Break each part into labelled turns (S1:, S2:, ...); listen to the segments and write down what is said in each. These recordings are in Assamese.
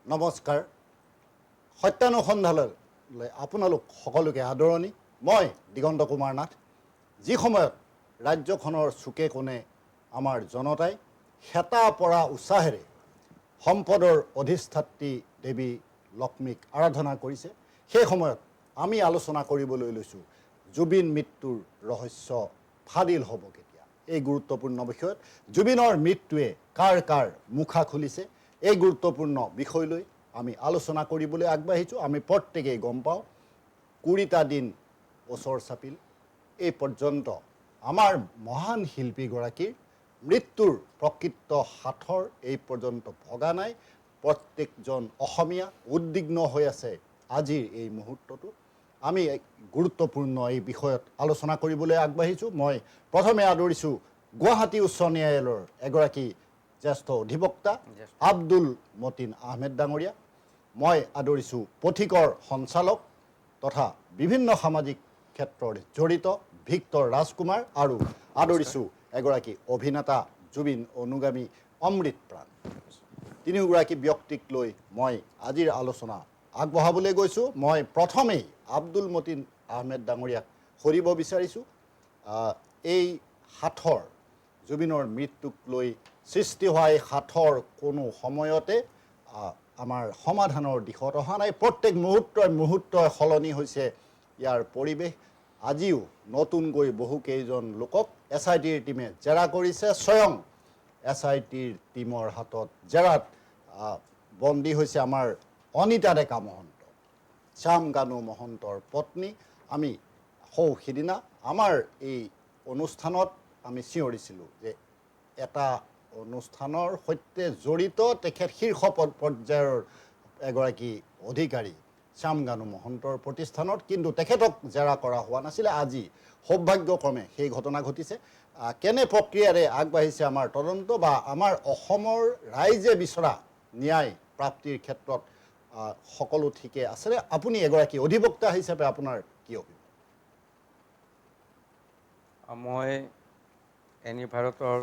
S1: নমস্কাৰ সত্যানুসন্ধানলৈ আপোনালোক সকলোকে আদৰণি মই দিগন্ত কুমাৰ নাথ যি সময়ত ৰাজ্যখনৰ চুকে কোণে আমাৰ জনতাই হেতা পৰা উৎসাহেৰে সম্পদৰ অধিষ্ঠাত্ৰী দেৱী লক্ষ্মীক আৰাধনা কৰিছে সেই সময়ত আমি আলোচনা কৰিবলৈ লৈছোঁ জুবিন মৃত্যুৰ ৰহস্য ফাদিল হ'ব কেতিয়া এই গুৰুত্বপূৰ্ণ বিষয়ত জুবিনৰ মৃত্যুৱে কাৰ কাৰ মুখা খুলিছে এই গুৰুত্বপূৰ্ণ বিষয়লৈ আমি আলোচনা কৰিবলৈ আগবাঢ়িছোঁ আমি প্ৰত্যেকেই গম পাওঁ 20টা দিন ওচৰ চাপিল এই পৰ্যন্ত আমাৰ মহান শিল্পীগৰাকীৰ মৃত্যুৰ প্ৰকৃত হাতৰ এই পৰ্যন্ত ভগা নাই প্ৰত্যেকজন অসমীয়া উদ্বিগ্ন হৈ আছে আজিৰ এই মুহূৰ্তটো আমি গুৰুত্বপূৰ্ণ এই বিষয়ত আলোচনা কৰিবলৈ আগবাঢ়িছোঁ মই প্ৰথমে আদৰিছোঁ গুৱাহাটী উচ্চ ন্যায়ালয়ৰ এগৰাকী জ্যেষ্ঠ অধিবক্তা আব্দুল মতিন আহমেদ ডাঙৰীয়া মই আদৰিছোঁ পথিকৰ সঞ্চালক তথা বিভিন্ন সামাজিক ক্ষেত্ৰৰ জড়িত ভিক্টৰ ৰাজকুমাৰ আৰু আদৰিছোঁ এগৰাকী অভিনেতা জুবিন অনুগামী অমৃত প্ৰাণ তিনিওগৰাকী ব্যক্তিক লৈ মই আজিৰ আলোচনা আগবঢ়াবলৈ গৈছোঁ মই প্ৰথমেই আব্দুল মতিন আহমেদ ডাঙৰীয়াক সৰিব বিচাৰিছোঁ এই হাথৰ জুবিনৰ মৃত্যুক লৈ সৃষ্টি হোৱা এই হাথৰ কোনো সময়তে আমাৰ সমাধানৰ দিশত অহা নাই প্ৰত্যেক মুহূৰ্তই সলনি হৈছে ইয়াৰ পৰিৱেশ আজিও নতুনকৈ বহুকেইজন লোকক SITৰ টীমে জেৰা কৰিছে স্বয়ং SITৰ টীমৰ হাতত জেৰাত বন্দী হৈছে আমাৰ অনিতা ডেকা মহন্ত শ্যাম গানু মহন্তৰ পত্নী আমি সিদিনা আমাৰ এই অনুষ্ঠানত আমি চিঞৰিছিলোঁ যে এটা অনুষ্ঠানৰ সৈতে জড়িত তেখেত শীৰ্ষ পৰ্যায়ৰ এগৰাকী অধিকাৰী শ্যাম গানু মহন্তৰ প্ৰতিষ্ঠানত কিন্তু তেখেতক জেৰা কৰা হোৱা নাছিলে আজি সৌভাগ্যক্ৰমে সেই ঘটনা ঘটিছে কেনে প্ৰক্ৰিয়াৰে আগবাঢ়িছে আমাৰ তদন্ত বা আমাৰ অসমৰ ৰাইজে বিচৰা ন্যায় প্ৰাপ্তিৰ ক্ষেত্ৰত সকলো ঠিকে আছেনে আপুনি এগৰাকী অধিবক্তা হিচাপে আপোনাৰ কি অভিমত
S2: মই এনি ভাৰতৰ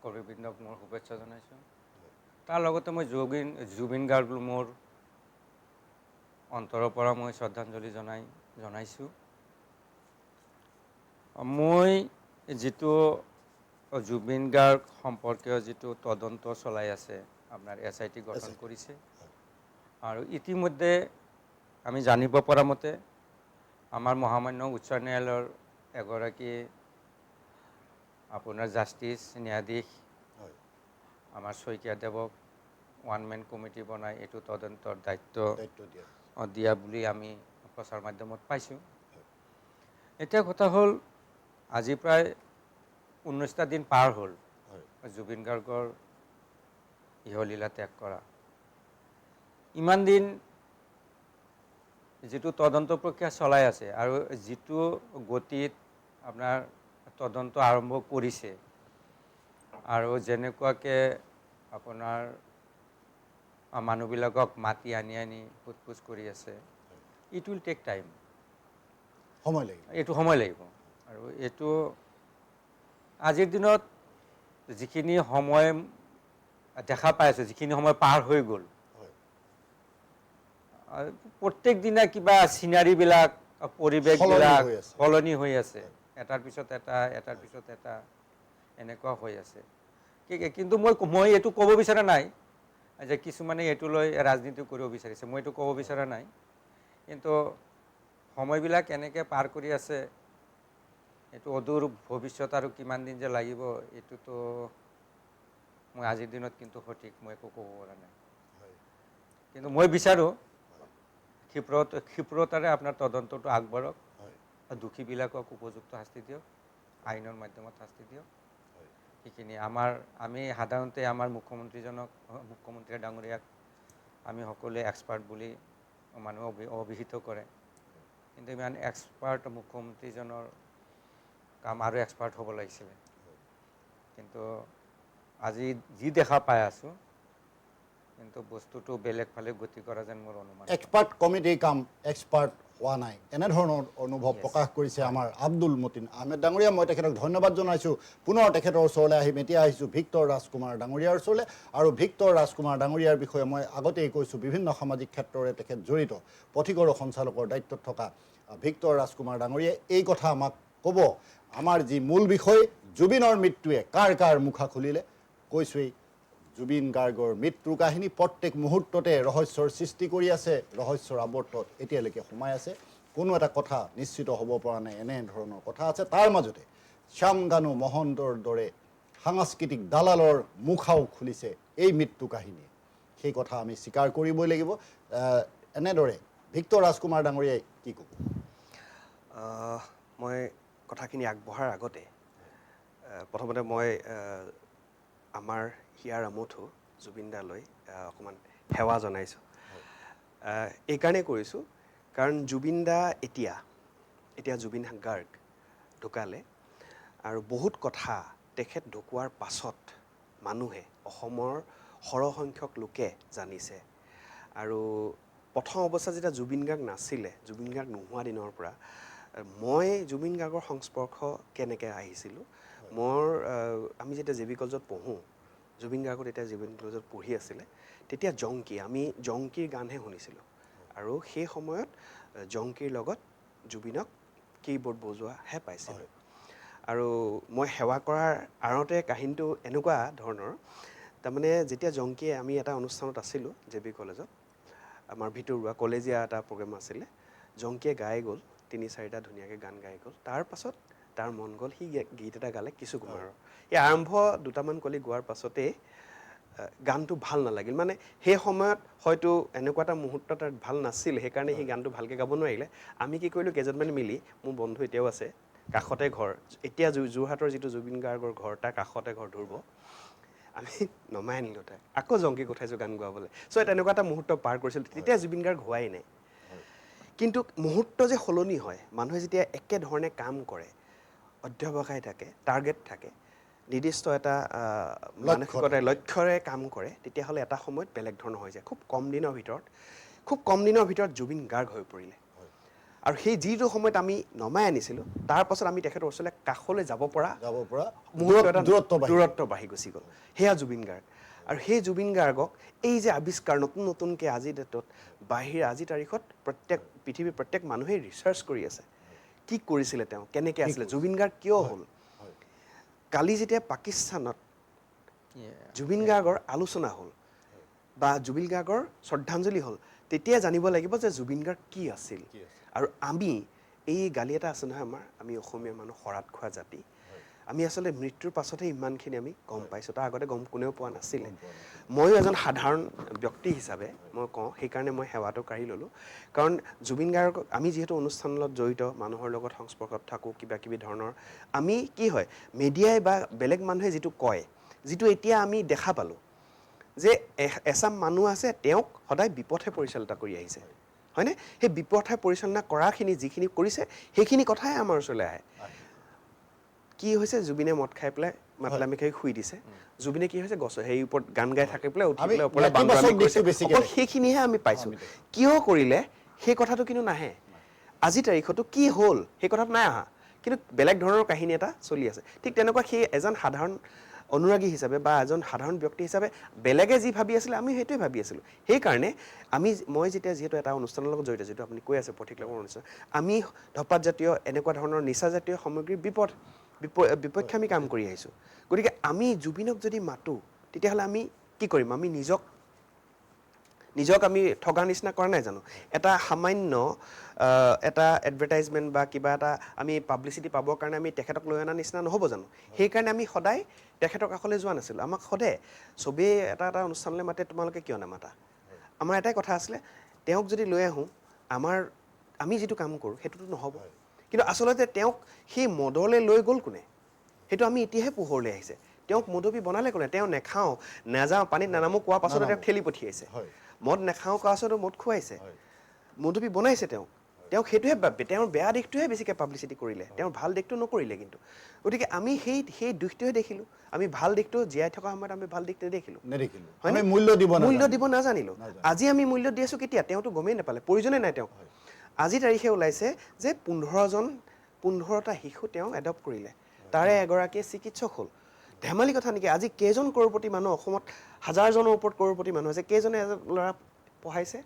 S2: কৰ্মীবৃন্দক মোৰ শুভেচ্ছা জনাইছোঁ তাৰ লগতে মই জুবিন গাৰ্গ মোৰ অন্তৰৰ পৰা মই শ্ৰদ্ধাঞ্জলি জনাইছোঁ মই যিটো জুবিন গাৰ্গ সম্পৰ্কীয় যিটো তদন্ত চলাই আছে আপোনাৰ SIT গঠন কৰিছে আৰু ইতিমধ্যে আমি জানিব পৰা মতে আমাৰ মহামান্য উচ্চ ন্যায়ালয়ৰ এগৰাকী আপোনাৰ জাষ্টিছ ন্যায়াধীশ আমাৰ শইকীয়া দেৱক ওৱান মেন কমিটি বনাই এইটো তদন্তৰ দায়িত্ব দিয়া বুলি আমি প্ৰচাৰ মাধ্যমত পাইছোঁ এতিয়া কথা হ'ল আজি প্ৰায় 19টা দিন পাৰ হ'ল জুবিন গাৰ্গৰ ইহলীলা ত্যাগ কৰা ইমান দিন যিটো তদন্ত প্ৰক্ৰিয়া চলাই আছে আৰু যিটো গতিত আপোনাৰ তদন্ত আৰম্ভ কৰিছে আৰু যেনেকুৱাকৈ আপোনাৰ মানুহবিলাকক মাতি আনি সোধ কৰি আছে ইট উইল টেক টাইম সময় লাগিব আৰু এইটো আজিৰ দিনত যিখিনি সময় দেখা পাই আছোঁ যিখিনি সময় পাৰ হৈ গ'ল প্ৰত্যেক দিনা কিবা চিনাৰীবিলাক পৰিৱেশবিলাক সলনি হৈ আছে এটাৰ পিছত এটা এনেকুৱা হৈ আছে কিন্তু মই এইটো ক'ব বিচৰা নাই যে কিছুমানে এইটো লৈ ৰাজনীতি কৰিব বিচাৰিছে মই এইটো ক'ব বিচৰা নাই কিন্তু সময়বিলাক এনেকৈ পাৰ কৰি আছে এইটো অদূৰ ভৱিষ্যত আৰু কিমান দিন যে লাগিব এইটোতো মই আজিৰ দিনত কিন্তু সঠিক মই একো ক'ব পৰা নাই কিন্তু মই বিচাৰোঁ ক্ষিপ্ৰতাৰে আপোনাৰ তদন্তটো আগবাঢ়ক দোষীবিলাকক উপযুক্ত শাস্তি দিয়ক আইনৰ মাধ্যমত শাস্তি দিয়ক সেইখিনি আমি সাধাৰণতে আমাৰ মুখ্যমন্ত্ৰী ডাঙৰীয়াক আমি সকলোৱে এক্সপাৰ্ট বুলি মানুহে অভিহিত কৰে কিন্তু ইমান এক্সপাৰ্ট মুখ্যমন্ত্ৰীজনৰ কাম আৰু এক্সপাৰ্ট হ'ব লাগিছিলে কিন্তু আজি যি দেখা পাই আছোঁ কিন্তু বস্তুটো বেলেগ ফালে গতি কৰা যেন মোৰ অনুমান
S1: এক্সপাৰ্ট কমিটিৰ কাম এক্সপাৰ্ট হোৱা নাই এনেধৰণৰ অনুভৱ প্ৰকাশ কৰিছে আমাৰ আব্দুল মতিন আহমেদ ডাঙৰীয়া। মই তেখেতক ধন্যবাদ জনাইছোঁ। পুনৰ তেখেতৰ ওচৰলৈ আহিম। এতিয়া আহিছোঁ ভিক্টৰ ৰাজকুমাৰ ডাঙৰীয়াৰ ওচৰলৈ। আৰু ভিক্টৰ ৰাজকুমাৰ ডাঙৰীয়াৰ বিষয়ে মই আগতেই কৈছোঁ, বিভিন্ন সামাজিক ক্ষেত্ৰৰে তেখেত জড়িত। পথিকৰ সঞ্চালকৰ দায়িত্বত থকা ভিক্টৰ ৰাজকুমাৰ ডাঙৰীয়াই এই কথা আমাক ক'ব, আমাৰ যি মূল বিষয় জুবিনৰ মৃত্যুৱে কাৰ কাৰ মুখা খুলিলে। কৈছোঁৱেই, জুবিন গাৰ্গৰ মৃত্যুৰ কাহিনী প্ৰত্যেক মুহূৰ্ততে ৰহস্যৰ সৃষ্টি কৰি আছে, ৰহস্যৰ আৱৰ্তত এতিয়ালৈকে সোমাই আছে। কোনো এটা কথা নিশ্চিত হ'ব পৰা নাই, এনেধৰণৰ কথা আছে। তাৰ মাজতে শ্যামগানু মহন্তৰ দৰে সাংস্কৃতিক দালালৰ মুখাও খুলিছে এই মৃত্যু কাহিনীয়ে। সেই কথা আমি স্বীকাৰ কৰিবই লাগিব। এনেদৰে ভিক্টৰ ৰাজকুমাৰ ডাঙৰীয়াই কি ক'ব?
S3: মই কথাখিনি আগবঢ়াৰ আগতে প্ৰথমতে মই আমাৰ হিয়াৰ আমঠু জুবিন দালৈ অকণমান সেৱা জনাইছোঁ। এইকাৰণেই কৰিছোঁ কাৰণ জুবিন দা এতিয়া জুবিন গাৰ্গ ঢুকালে, আৰু বহুত কথা তেখেত ঢুকোৱাৰ পাছত মানুহে, অসমৰ সৰহসংখ্যক লোকে জানিছে। আৰু প্ৰথম অৱস্থাত যেতিয়া জুবিন গাৰ্গ নাছিলে, জুবিন গাৰ্গ নোহোৱা দিনৰ পৰা মই জুবিন গাৰ্গৰ সংস্পৰ্শ কেনেকৈ আহিছিলোঁ, আমি যেতিয়া জে বি কলেজত পঢ়োঁ, জুবিন গাৰ্গত তেতিয়া জুবিন কলেজত পঢ়ি আছিলে, তেতিয়া আমি জংকীৰ গানহে শুনিছিলোঁ। আৰু সেই সময়ত জংকীৰ লগত জুবিনক কীবৰ্ড বজোৱাহে পাইছিলোঁ। আৰু মই সেৱা কৰাৰ আঁৰতে কাহিনীটো এনেকুৱা ধৰণৰ, তাৰমানে যেতিয়া জংকীয়ে, আমি এটা অনুষ্ঠানত আছিলোঁ জে বি কলেজত, আমাৰ ভিতৰুৱা কলেজীয়া এটা প্ৰগ্ৰেম আছিলে, জংকীয়ে গাই গ'ল ৩-৪টা ধুনীয়াকৈ গান গাই গ'ল। তাৰ পাছত তাৰ মন গ'ল, সি গীত এটা গালে কিশোৰ কুমাৰৰ। এই আৰম্ভ দুটামান কলি গোৱাৰ পাছতেই গানটো ভাল নালাগিল। মানে সেই সময়ত হয়তো এনেকুৱা এটা মুহূৰ্ত তাত ভাল নাছিল, সেইকাৰণে সি গানটো ভালকৈ গাব নোৱাৰিলে। আমি কি কৰিলোঁ, কেইজনমান মিলি, মোৰ বন্ধু এতিয়াও আছে, কাষতে ঘৰ, এতিয়া যোৰহাটৰ যিটো জুবিন গাৰ্গৰ ঘৰ, তাৰ কাষতে ঘৰ ধ্ৰুৱ, আমি নমাই আনিলোঁ তাক, আকৌ জংকীক উঠাইছোঁ গান গোৱাবলৈ। চ' তেনেকুৱা এটা মুহূৰ্ত পাৰ কৰিছিলোঁ। তেতিয়া জুবিন গাৰ্গ হোৱাই নাই। কিন্তু মুহূৰ্ত যে সলনি হয়, মানুহে যেতিয়া একেধৰণে কাম কৰে, অধ্যৱসায় থাকে, টাৰ্গেট থাকে, নিৰ্দিষ্ট এটা মানসিকতাৰ লক্ষ্যৰে কাম কৰে, তেতিয়াহ'লে এটা সময়ত বেলেগ ধৰণৰ হৈ যায়। খুব কম দিনৰ ভিতৰত জুবিন গাৰ্গ হৈ পৰিলে। আৰু সেই যিটো সময়ত আমি নমাই আনিছিলোঁ, তাৰ পাছত আমি তেখেতৰ ওচৰলৈ কাষলৈ যাব পৰা মুহূৰ্ত এটা দূৰত্ব বাঢ়ি গুচি গ'ল। সেয়া জুবিন গাৰ্গ। আৰু সেই জুবিন গাৰ্গক এই যে আৱিষ্কাৰ নতুনকৈ আজিৰ ডেটত আজিৰ তাৰিখত পৃথিৱীৰ প্ৰত্যেক মানুহেই ৰিচাৰ্চ কৰি আছে, কি কৰিছিলে তেওঁ, কেনেকৈ আছিলে, জুবিন গাৰ্গ কিয় হ'ল। কালি যেতিয়া পাকিস্তানত জুবিন গাৰ্গৰ আলোচনা হ'ল বা জুবিন গাৰ্গৰ শ্ৰদ্ধাঞ্জলি হ'ল, তেতিয়া জানিব লাগিব যে জুবিন গাৰ্গ কি আছিল। আৰু আমি এই গালি এটা আছে নহয় আমাৰ, আমি অসমীয়া মানুহ শৰাত খোৱা জাতি, আমি আচলতে মৃত্যুৰ পাছতহে ইমানখিনি আমি গম পাইছোঁ, তাৰ আগতে গম কোনেও পোৱা নাছিলে। ময়ো এজন সাধাৰণ ব্যক্তি হিচাপে মই কওঁ, সেইকাৰণে মই সেৱাটো কাঢ়ি ল'লোঁ। কাৰণ জুবিন গাৰ্গ, আমি যিহেতু অনুষ্ঠানৰ লগত জড়িত, মানুহৰ লগত সংস্পৰ্শত থাকোঁ, কিবা কিবি ধৰণৰ, আমি কি হয়, মিডিয়াই বা বেলেগ মানুহে যিটো কয়, যিটো এতিয়া আমি দেখা পালোঁ যে এচাম মানুহ আছে, তেওঁক সদায় বিপথে পৰিচালিত কৰি আহিছে, হয়নে? সেই বিপথে পৰিচালনা কৰাখিনি যিখিনি কৰিছে, সেইখিনি কথাই আমাৰ ওচৰলৈ আহে। কি হৈছে, জুবিনে মদ খাই পেলাই মাতলামি খাই শুই দিছে, জুবিনে কি হৈছে, হেৰিৰ ওপৰত গান গাই থাকি পেলাই উঠি পেলাই ওপৰলৈ বান্দৰামি কৰিছে, অকল সেইখিনিহে আমি পাইছোঁ। কিয় কৰিলে সেই কথাটো কিন্তু নাহে। আজি তাৰিখতো কি হ'ল সেই কথাটো নাই অহা, কিন্তু বেলেগ ধৰণৰ কাহিনী এটা চলি আছে। ঠিক তেনেকুৱা সেই এজন সাধাৰণ অনুৰাগী হিচাপে বা এজন সাধাৰণ ব্যক্তি হিচাপে বেলেগে যি ভাবি আছিলে, আমি সেইটোৱে ভাবি আছিলোঁ। সেইকাৰণে মই যেতিয়া যিহেতু এটা অনুষ্ঠানৰ লগত জড়িত, যিটো আপুনি কৈ আছে পথিকলাবৰ অনুষ্ঠান, আমি ধপাত জাতীয় এনেকুৱা ধৰণৰ নিচাজাতীয় সামগ্ৰীৰ বিপক্ষে আমি কাম কৰি আহিছোঁ। গতিকে আমি জুবিনক যদি মাতোঁ, তেতিয়াহ'লে আমি কি কৰিম? আমি নিজক আমি ঠগাৰ নিচিনা কৰা নাই জানো? এটা সামান্য এটা এডভাৰটাইজমেণ্ট বা কিবা এটা আমি পাব্লিচিটি পাবৰ কাৰণে আমি তেখেতক লৈ অনাৰ নিচিনা নহ'ব জানো? সেইকাৰণে আমি সদায় তেখেতৰ কাষলৈ যোৱা নাছিলোঁ। আমাক সদায় চবেই এটা অনুষ্ঠানলৈ মাতে, তোমালোকে কিয় নামাতা? আমাৰ এটাই কথা আছিলে, তেওঁক যদি লৈ আহোঁ, আমি যিটো কাম কৰোঁ সেইটোতো নহ'ব। কিন্তু আচলতে তেওঁক সেই মদলৈ লৈ গ'ল কোনে? সেইটো আমি এতিয়াহে পোহৰলৈ আহিছে। তেওঁক মদপি বনালে কোনে? তেওঁ নেখাওঁ, নাযাওঁ, পানীত নানামো কোৱাৰ পাছতো তেওঁক ঠেলি পঠিয়াইছে। মদ নাখাওঁ কোৱাৰ পাছতো মদ খুৱাইছে, মদপি বনাইছে তেওঁক সেইটোহে, তেওঁৰ বেয়া দিশটোহে বেছিকৈ পাব্লিচিটি কৰিলে, তেওঁৰ ভাল দিশটো নকৰিলে। কিন্তু গতিকে আমি সেই দিশটোহে দেখিলোঁ। আমি ভাল দিশটো জীয়াই থকা সময়ত আমি ভাল দিশটো নেদেখিলোঁ, মূল্য দিব নাজানিলোঁ। আজি আমি মূল্য দি আছোঁ কেতিয়া? তেওঁতো গমেই নাপালে, প্ৰয়োজনেই নাই তেওঁক। আজি তাৰিখে ওলাইছে যে 15টা শিশু তেওঁ এডপ্ট কৰিলে, তাৰে এগৰাকীয়ে চিকিৎসক হ'ল। ধেমালি কথা নেকি? আজি কেইজন কৰোড়পতি মানুহ অসমত, হাজাৰজনৰ ওপৰত কৰোড়পতি মানুহ আছে, কেইজনে এজন ল'ৰা পঢ়াইছে?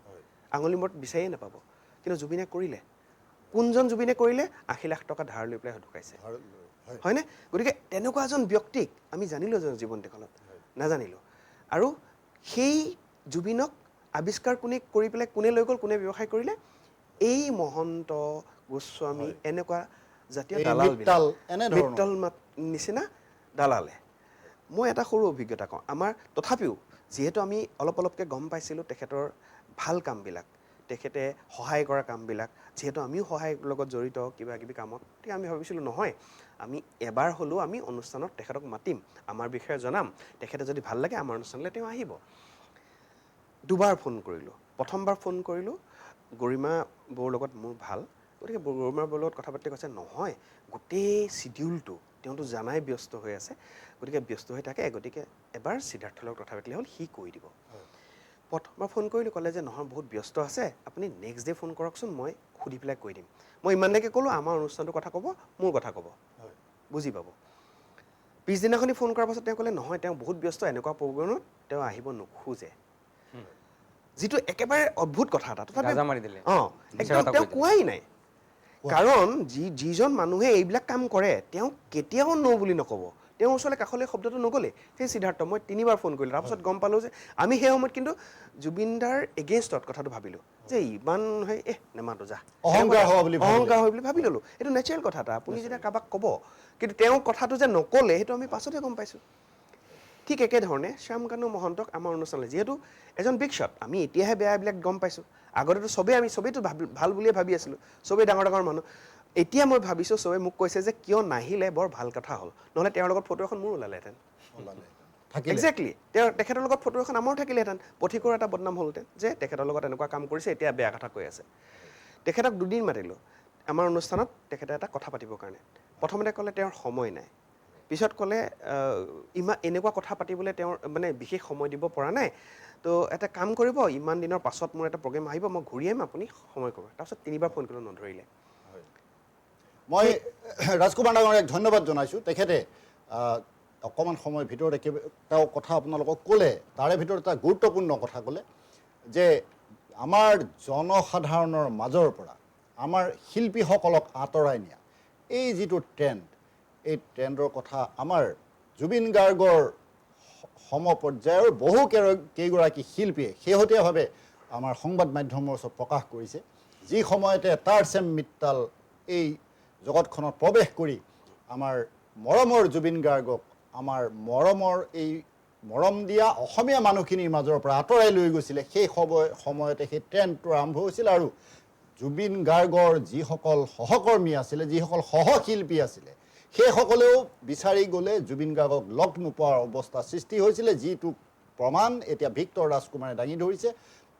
S3: আঙুলি মূৰত বিচাৰিয়ে নাপাব। কিন্তু জুবিনে কৰিলে। কোনজন জুবিনে কৰিলে? 80 লাখ টকা ধাৰ লৈ পেলাই ঢুকাইছে, হয়নে? গতিকে তেনেকুৱা এজন ব্যক্তিক আমি জানিলোঁ জীৱনকালত, নাজানিলোঁ। আৰু সেই জুবিনক আৱিষ্কাৰ কৰি পেলাই কোনে লৈ গ'ল, কোনে ব্যৱসায় কৰিলে? এই মহন্ত, গোস্বামী এনেকুৱা জাতীয় দালালবিলাক, মিত্তল নিচিনা দালালে। মই এটা সৰু অভিজ্ঞতা কওঁ আমাৰ। তথাপিও যিহেতু আমি অলপকৈ গম পাইছিলোঁ তেখেতৰ ভাল কামবিলাক, তেখেতে সহায় কৰা কামবিলাক, যিহেতু আমিও সহায়ৰ লগত জড়িত কিবা কিবি কামত, গতিকে আমি ভাবিছিলোঁ নহয়, আমি এবাৰ হ'লেও আমি অনুষ্ঠানত তেখেতক মাতিম, আমাৰ বিষয়ে জনাম, তেখেতে যদি ভাল লাগে আমাৰ অনুষ্ঠানলৈ তেওঁ আহিব। দুবাৰ ফোন কৰিলোঁ। প্ৰথমবাৰ ফোন কৰিলোঁ, গৰিমা বৌৰ লগত মোৰ ভাল, গতিকে গৰিমা বৌৰ লগত কথা পাতি কৈছে নহয়, গোটেই চিডিউলটো তেওঁতো জানাই ব্যস্ত হৈ আছে, গতিকে ব্যস্ত হৈ থাকে, গতিকে এবাৰ সিদ্ধাৰ্থৰ লগত কথা পাতিলে হ'ল, সি কৈ দিব। প্ৰথমবাৰ ফোন কৰিলোঁ, ক'লে যে নহয় বহুত ব্যস্ত আছে, আপুনি নেক্সট ডে ফোন কৰকচোন, মই সুধি পেলাই কৈ দিম। মই ইমানলৈকে ক'লোঁ, আমাৰ অনুষ্ঠানটোৰ কথা ক'ব, মোৰ কথা ক'ব, বুজি পাব। পিছদিনাখনি ফোন কৰাৰ পাছত তেওঁ ক'লে নহয়, তেওঁ বহুত ব্যস্ত, এনেকুৱা প্ৰগ্ৰেমত তেওঁ আহিব নোখোজে। যিটো একেবাৰে অদ্ভুত কথা এটা, তথাপি একদম তেওঁ কোৱাই নাই। কাৰণ যিজন মানুহে এইবিলাক কাম কৰে তেওঁ কেতিয়াও ন বুলি নক'ব। তেওঁৰ ওচৰলৈ কাষলৈ শব্দটো নগ'লে। সেই সিদ্ধাৰ্থ, মই 3বাৰ ফোন কৰিলোঁ, তাৰপাছত গম পালোঁ যে আমি সেই সময়ত কিন্তু জুবিনদাৰ এগেইনষ্টত কথাটো ভাবিলোঁ যে ইমান হয়, নেমাতো যা,
S1: অহংকাৰ হয়
S3: বুলি ভাবি ল'লোঁ। এইটো নেচাৰেল কথা এটা, আপুনি যেতিয়া কাৰোবাক ক'ব, কিন্তু তেওঁ কথাটো যে নক'লে সেইটো আমি পাছতহে গম পাইছোঁ। ঠিক একেধৰণে শ্যামকানু মহন্তক আমাৰ অনুষ্ঠানলৈ, যিহেতু এজন বিগ শ্বট, আমি এতিয়াহে বেয়াবিলাক গম পাইছোঁ, আগতেতো চবেইতো ভাল বুলিয়ে ভাবি আছিলোঁ, চবেই ডাঙৰ ডাঙৰ মানুহ। এতিয়া মই ভাবিছোঁ, চবে মোক কৈছে যে কিয় নাহিলে, বৰ ভাল কথা হ'ল, নহ'লে তেওঁৰ লগত ফটো এখন মোৰ ওলালেহেঁতেন। একজেক্টলি, তেখেতৰ লগত ফটো এখন আমাৰো থাকিলেহেঁতেন, পথিকৰ এটা বদনাম হ'লহেঁতেন যে তেখেতৰ লগত এনেকুৱা কাম কৰিছে, এতিয়া বেয়া কথা কৈ আছে। তেখেতক 2 দিন মাতিলোঁ আমাৰ অনুষ্ঠানত, তেখেতে এটা কথা পাতিবৰ কাৰণে। প্ৰথমতে ক'লে তেওঁৰ সময় নাই, পিছত ক'লে এনেকুৱা কথা পাতিবলৈ তেওঁৰ মানে বিশেষ সময় দিব পৰা নাই, তো এটা কাম কৰিব, ইমান দিনৰ পাছত মোৰ এটা প্ৰগ্ৰেম আহিব, মই ঘূৰি আহিম, আপুনি সময় কৰিব। তাৰপিছত 3বাৰ ফোন কৰিলোঁ, নধৰিলে।
S1: মই ৰাজকুমাৰ ডাঙৰীয়াক ধন্যবাদ জনাইছোঁ। তেখেতে অকণমান সময়ৰ ভিতৰত তেওঁ কথা আপোনালোকক ক'লে, তাৰে ভিতৰত এটা গুৰুত্বপূৰ্ণ কথা ক'লে যে আমাৰ জনসাধাৰণৰ মাজৰ পৰা আমাৰ শিল্পীসকলক আঁতৰাই নিয়া এই যিটো ট্ৰেণ্ড, এই ট্ৰেণ্ডৰ কথা আমাৰ জুবিন গাৰ্গৰ সমপৰ্যায়ৰ বহু কেইগৰাকী শিল্পীয়ে শেহতীয়াভাৱে আমাৰ সংবাদ মাধ্যমৰ ওচৰত প্ৰকাশ কৰিছে। যি সময়তে টাৰ্চেম মিট্টাল এই জগতখনত প্ৰৱেশ কৰি আমাৰ মৰমৰ জুবিন গাৰ্গক, আমাৰ এই মৰম দিয়া অসমীয়া মানুহখিনিৰ মাজৰ পৰা আঁতৰাই লৈ গৈছিলে, সেই সময়তে সেই ট্ৰেণ্ডটো আৰম্ভ হৈছিল। আৰু জুবিন গাৰ্গৰ যিসকল সহকৰ্মী আছিলে, যিসকল সহশিল্পী আছিলে, সেইসকলেও বিচাৰি গ'লে জুবিন গাৰ্গক লগ নোপোৱাৰ অৱস্থা সৃষ্টি হৈছিলে, যিটো প্ৰমাণ এতিয়া ভিক্টৰ ৰাজকুমাৰে দাঙি ধৰিছে।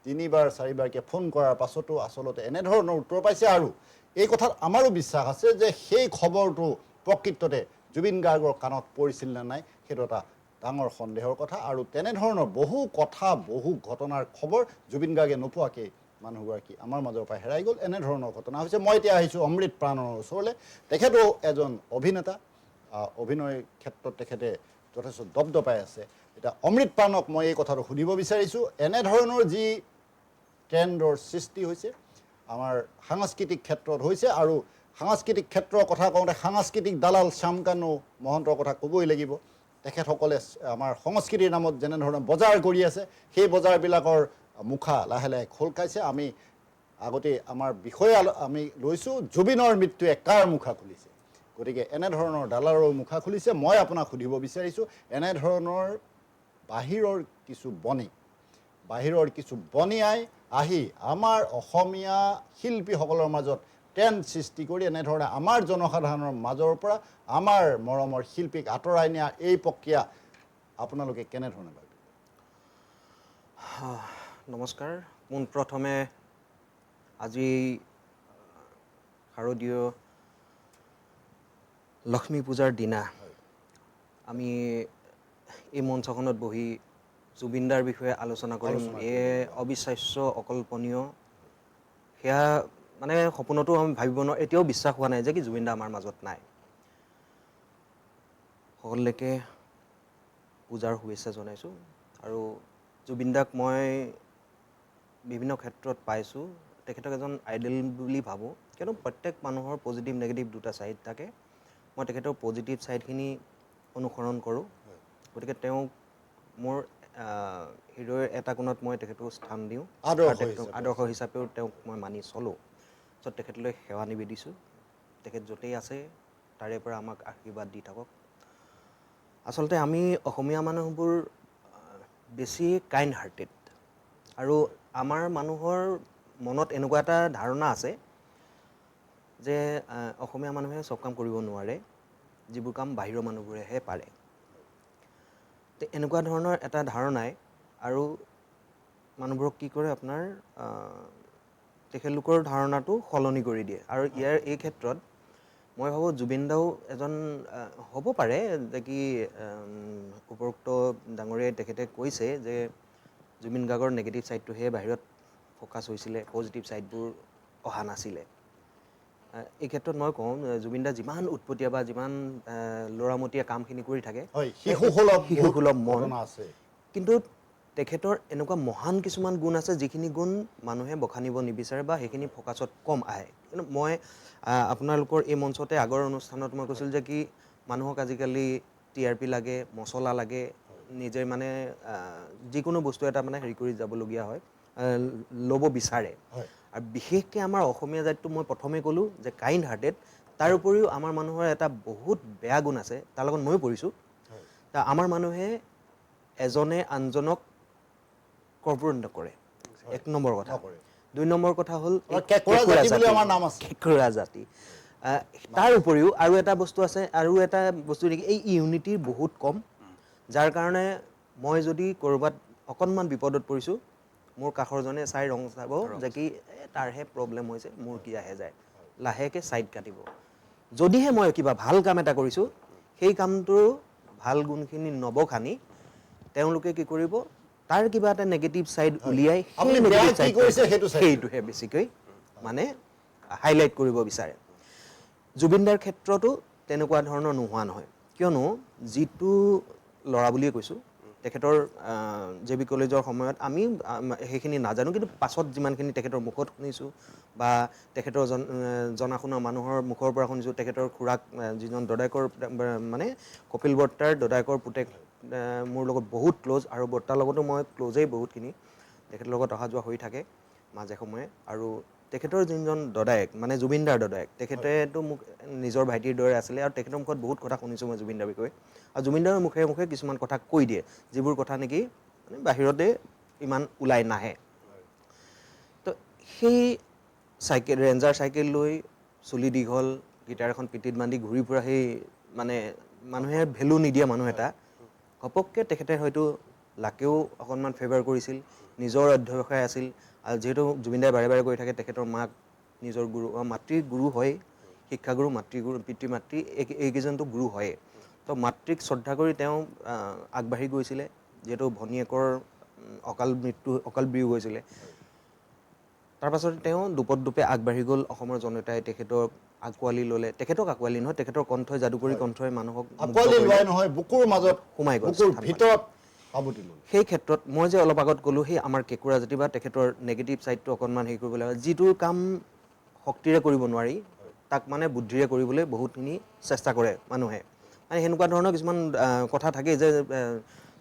S1: 3বাৰ 4বাৰকৈ ফোন কৰাৰ পাছতো আচলতে এনেধৰণৰ উত্তৰ পাইছে। আৰু এই কথাত আমাৰো বিশ্বাস আছে যে সেই খবৰটো প্ৰকৃততে জুবিন গাৰ্গৰ কাণত পৰিছিল নে নাই, সেইটো এটা ডাঙৰ সন্দেহৰ কথা। আৰু তেনেধৰণৰ বহু কথা, বহু ঘটনাৰ খবৰ জুবিন গাৰ্গে নোপোৱাকৈ মানুহগৰাকী আমাৰ মাজৰ পৰা হেৰাই গ'ল। এনেধৰণৰ ঘটনা হৈছে। মই এতিয়া আহিছোঁ অমৃত প্ৰাণৰ ওচৰলৈ। তেখেতো এজন অভিনেতা, অভিনয়ৰ ক্ষেত্ৰত তেখেতে যথেষ্ট দপদপাই আছে। এতিয়া অমৃত প্ৰাণক মই এই কথাটো সুধিব বিচাৰিছোঁ, এনেধৰণৰ যি ট্ৰেণ্ডৰ সৃষ্টি হৈছে আমাৰ সাংস্কৃতিক ক্ষেত্ৰত হৈছে, আৰু সাংস্কৃতিক ক্ষেত্ৰৰ কথা কওঁতে সাংস্কৃতিক দালাল শ্যামকানু মহন্তৰ কথা ক'বই লাগিব। তেখেতসকলে আমাৰ সংস্কৃতিৰ নামত যেনেধৰণে বজাৰ কৰি আছে, সেই বজাৰবিলাকৰ মুখা লাহে লাহে খোল খাইছে। আমি আগতে আমাৰ বিষয়ে আমি লৈছোঁ, জুবিনৰ মৃত্যুৱে কাৰ মুখা খুলিছে। গতিকে এনেধৰণৰ দালালৰ মুখা খুলিছে। মই আপোনাক সুধিব বিচাৰিছোঁ, এনেধৰণৰ বাহিৰৰ কিছু বনিয়াই আহি আমাৰ অসমীয়া শিল্পীসকলৰ মাজত ট্ৰেণ্ড সৃষ্টি কৰি এনেধৰণে আমাৰ জনসাধাৰণৰ মাজৰ পৰা আমাৰ মৰমৰ শিল্পীক আঁতৰাই নিয়া এই প্ৰক্ৰিয়া আপোনালোকে কেনেধৰণে ভাবে?
S4: নমস্কাৰ। পোনপ্ৰথমে আজি শাৰদীয় লক্ষ্মী পূজাৰ দিনা আমি এই মঞ্চখনত বহি জুবিনদাৰ বিষয়ে আলোচনা কৰিম, এয়ে অবিশ্বাস্য, অকল্পনীয়। সেয়া মানে সপোনতো আমি ভাবিব নোৱাৰোঁ, এতিয়াও বিশ্বাস হোৱা নাই যে কি জুবিন দা আমাৰ মাজত নাই। সকলোকে পূজাৰ শুভেচ্ছা জনাইছোঁ। আৰু জুবিন দাক মই বিভিন্ন ক্ষেত্ৰত পাইছোঁ, তেখেতক এজন আইডল বুলি ভাবোঁ, কিয়নো প্ৰত্যেক মানুহৰ পজিটিভ নেগেটিভ দুটা ছাইড থাকে। মই তেখেতৰ পজিটিভ ছাইডখিনি অনুসৰণ কৰোঁ, গতিকে তেওঁক মোৰ হৃদয়ৰ এটা কোণত মই তেখেতক স্থান দিওঁ, আৰু তেখেতক আদৰ্শ হিচাপেও তেওঁক মই মানি চলোঁ। চ' তেখেতলৈ সেৱা নিবেদিছোঁ। তেখেত য'তেই আছে তাৰে পৰা আমাক আশীৰ্বাদ দি থাকক। আচলতে আমি অসমীয়া মানুহবোৰ বেছি কাইণ্ড হাৰ্টেড, আৰু আমাৰ মানুহৰ মনত এনেকুৱা এটা ধাৰণা আছে যে অসমীয়া মানুহে চব কাম কৰিব নোৱাৰে, যিবোৰ কাম বাহিৰৰ মানুহবোৰেহে পাৰে। এনেকুৱা ধৰণৰ এটা ধাৰণাই আৰু মানুহবোৰক কি কৰে, আপোনাৰ তেখেতলোকৰ ধাৰণাটো সলনি কৰি দিয়ে। আৰু ইয়াৰ এই ক্ষেত্ৰত মই ভাবোঁ জুবিন দাও এজন হ'ব পাৰে যে কি উপৰোক্ত ডাঙৰীয়াই তেখেতে কৈছে যে জুবিন গাৰ্গৰ নেগেটিভ ছাইডটোহে বাহিৰত ফ'কাছ হৈছিলে, পজিটিভ ছাইডবোৰ অহা নাছিলে। এই ক্ষেত্ৰত মই কওঁ জুবিন দা যিমান উৎপতীয়া বা যিমান ল'ৰামতীয়া কামখিনি কৰি থাকে, শিশুসুলভ মন, কিন্তু তেখেতৰ এনেকুৱা মহান কিছুমান গুণ আছে যিখিনি গুণ মানুহে বখানিব নিবিচাৰে বা সেইখিনি ফ'কাছত কম আহে। কিন্তু মই আপোনালোকৰ এই মঞ্চতে আগৰ অনুষ্ঠানত মই কৈছিলোঁ যে কি মানুহক আজিকালি TRP লাগে, মছলা লাগে, নিজে মানে যিকোনো বস্তু এটা মানে হেৰি কৰি যাবলগীয়া হয়, ল'ব বিচাৰে। আৰু বিশেষকৈ আমাৰ অসমীয়া জাতিটো মই প্ৰথমে ক'লোঁ যে কাইণ্ড হাৰ্টেড, তাৰ উপৰিও আমাৰ মানুহৰ এটা বহুত বেয়া গুণ আছে, তাৰ লগত ময়ো পৰিছোঁ। আমাৰ মানুহে এজনে আনজনক কৰ্পোৰেট নকৰে, 1 নম্বৰ কথা। 2 নম্বৰ কথা হ'ল কেঁকুৰা জাতি। তাৰ উপৰিও আৰু এটা বস্তু আছে, আৰু এটা বস্তু নেকি, এই ইউনিটিৰ বহুত কম, যাৰ কাৰণে মই যদি ক'ৰবাত অকণমান বিপদত পৰিছোঁ, মোৰ কাষৰজনে চাই ৰং চাব যে কি তাৰহে প্ৰব্লেম হৈছে, মোৰ কি আহে যায়, লাহেকৈ ছাইড কাটিব। যদিহে মই কিবা ভাল কাম এটা কৰিছোঁ, সেই কামটোৰ ভাল গুণখিনি নবখানি তেওঁলোকে কি কৰিব, তাৰ কিবা এটা নেগেটিভ ছাইড উলিয়াই সেই নেগেটিভ ছাইড সেইটোহে বেছিকৈ মানে হাইলাইট কৰিব বিচাৰে। জুবিনদাৰ ক্ষেত্ৰতো তেনেকুৱা ধৰণৰ নোহোৱা নহয়, কিয়নো যিটো ল'ৰা বুলিয়ে কৈছোঁ, তেখেতৰ JB কলেজৰ সময়ত আমি সেইখিনি নাজানো, কিন্তু পাছত যিমানখিনি তেখেতৰ মুখত শুনিছোঁ বা তেখেতৰ জনা শুনা মানুহৰ মুখৰ পৰা শুনিছোঁ, তেখেতৰ খুৰাক যিজন দদায়েকৰ মানে কপিল বৰ্তাৰ দদায়েকৰ পুতেক মোৰ লগত বহুত ক্ল'জ, আৰু বৰ্তাৰ লগতো মই ক্ল'জেই বহুতখিনি, তেখেতৰ লগত অহা যোৱা হৈ থাকে মাজে সময়ে। আৰু তেখেতৰ যোনজন দদায়েক মানে জুবিনদাৰ দদায়েক, তেখেতেতো মোক নিজৰ ভাইটিৰ দৰে আছিলে, আৰু তেখেতৰ মুখত বহুত কথা শুনিছোঁ মই জুবিনদাৰ বিষয়ে। আৰু জুবিনদাৰ মুখে মুখে কিছুমান কথা কৈ দিয়ে, যিবোৰ কথা নেকি মানে বাহিৰতে ইমান ওলাই নাহে। তো সেই ৰেঞ্জাৰ চাইকেল লৈ চুলি দীঘল, গিটাৰ এখন পিঠিত বান্ধি ঘূৰি ফুৰা সেই মানে মানুহে ভেলু নিদিয়া মানুহ এটা, ঘপককৈ তেখেতে হয়তো লাকেও অকণমান ফেভাৰ কৰিছিল, নিজৰ অধ্যৱসায় আছিল। আৰু যিহেতু জুবিনদাই বাৰে বাৰে কৈ থাকে তেখেতৰ মাক নিজৰ গুৰু, মাতৃৰ গুৰু হয়, শিক্ষাগুৰু, মাতৃগুৰু, পিতৃ মাতৃ এইকেইজনটো গুৰু হয়েই। তো মাতৃক শ্ৰদ্ধা কৰি তেওঁ আগবাঢ়ি গৈছিলে, যিহেতু ভনীয়েকৰ অকাল বিয়োগ হৈছিলে। তাৰপাছত তেওঁ দোপতদোপে আগবাঢ়ি গ'ল, অসমৰ জনতাই তেখেতক আঁকোৱালি ল'লে, তেখেতক আঁকোৱালি নহয়, তেখেতৰ কণ্ঠই, যাদুকৰী কণ্ঠই মানুহক সোমাই গ'ল। সেই ক্ষেত্ৰত মই যে অলপ আগত ক'লোঁ, সেই আমাৰ কেঁকুৰা জাতি বা তেখেতৰ নেগেটিভ ছাইডটো অকণমান হেৰি কৰিব লাগে, যিটো কাম শক্তিৰে কৰিব নোৱাৰি তাক মানে বুদ্ধিৰে কৰিবলৈ বহুতখিনি চেষ্টা কৰে মানুহে। মানে সেনেকুৱা ধৰণৰ কিছুমান কথা থাকেই যে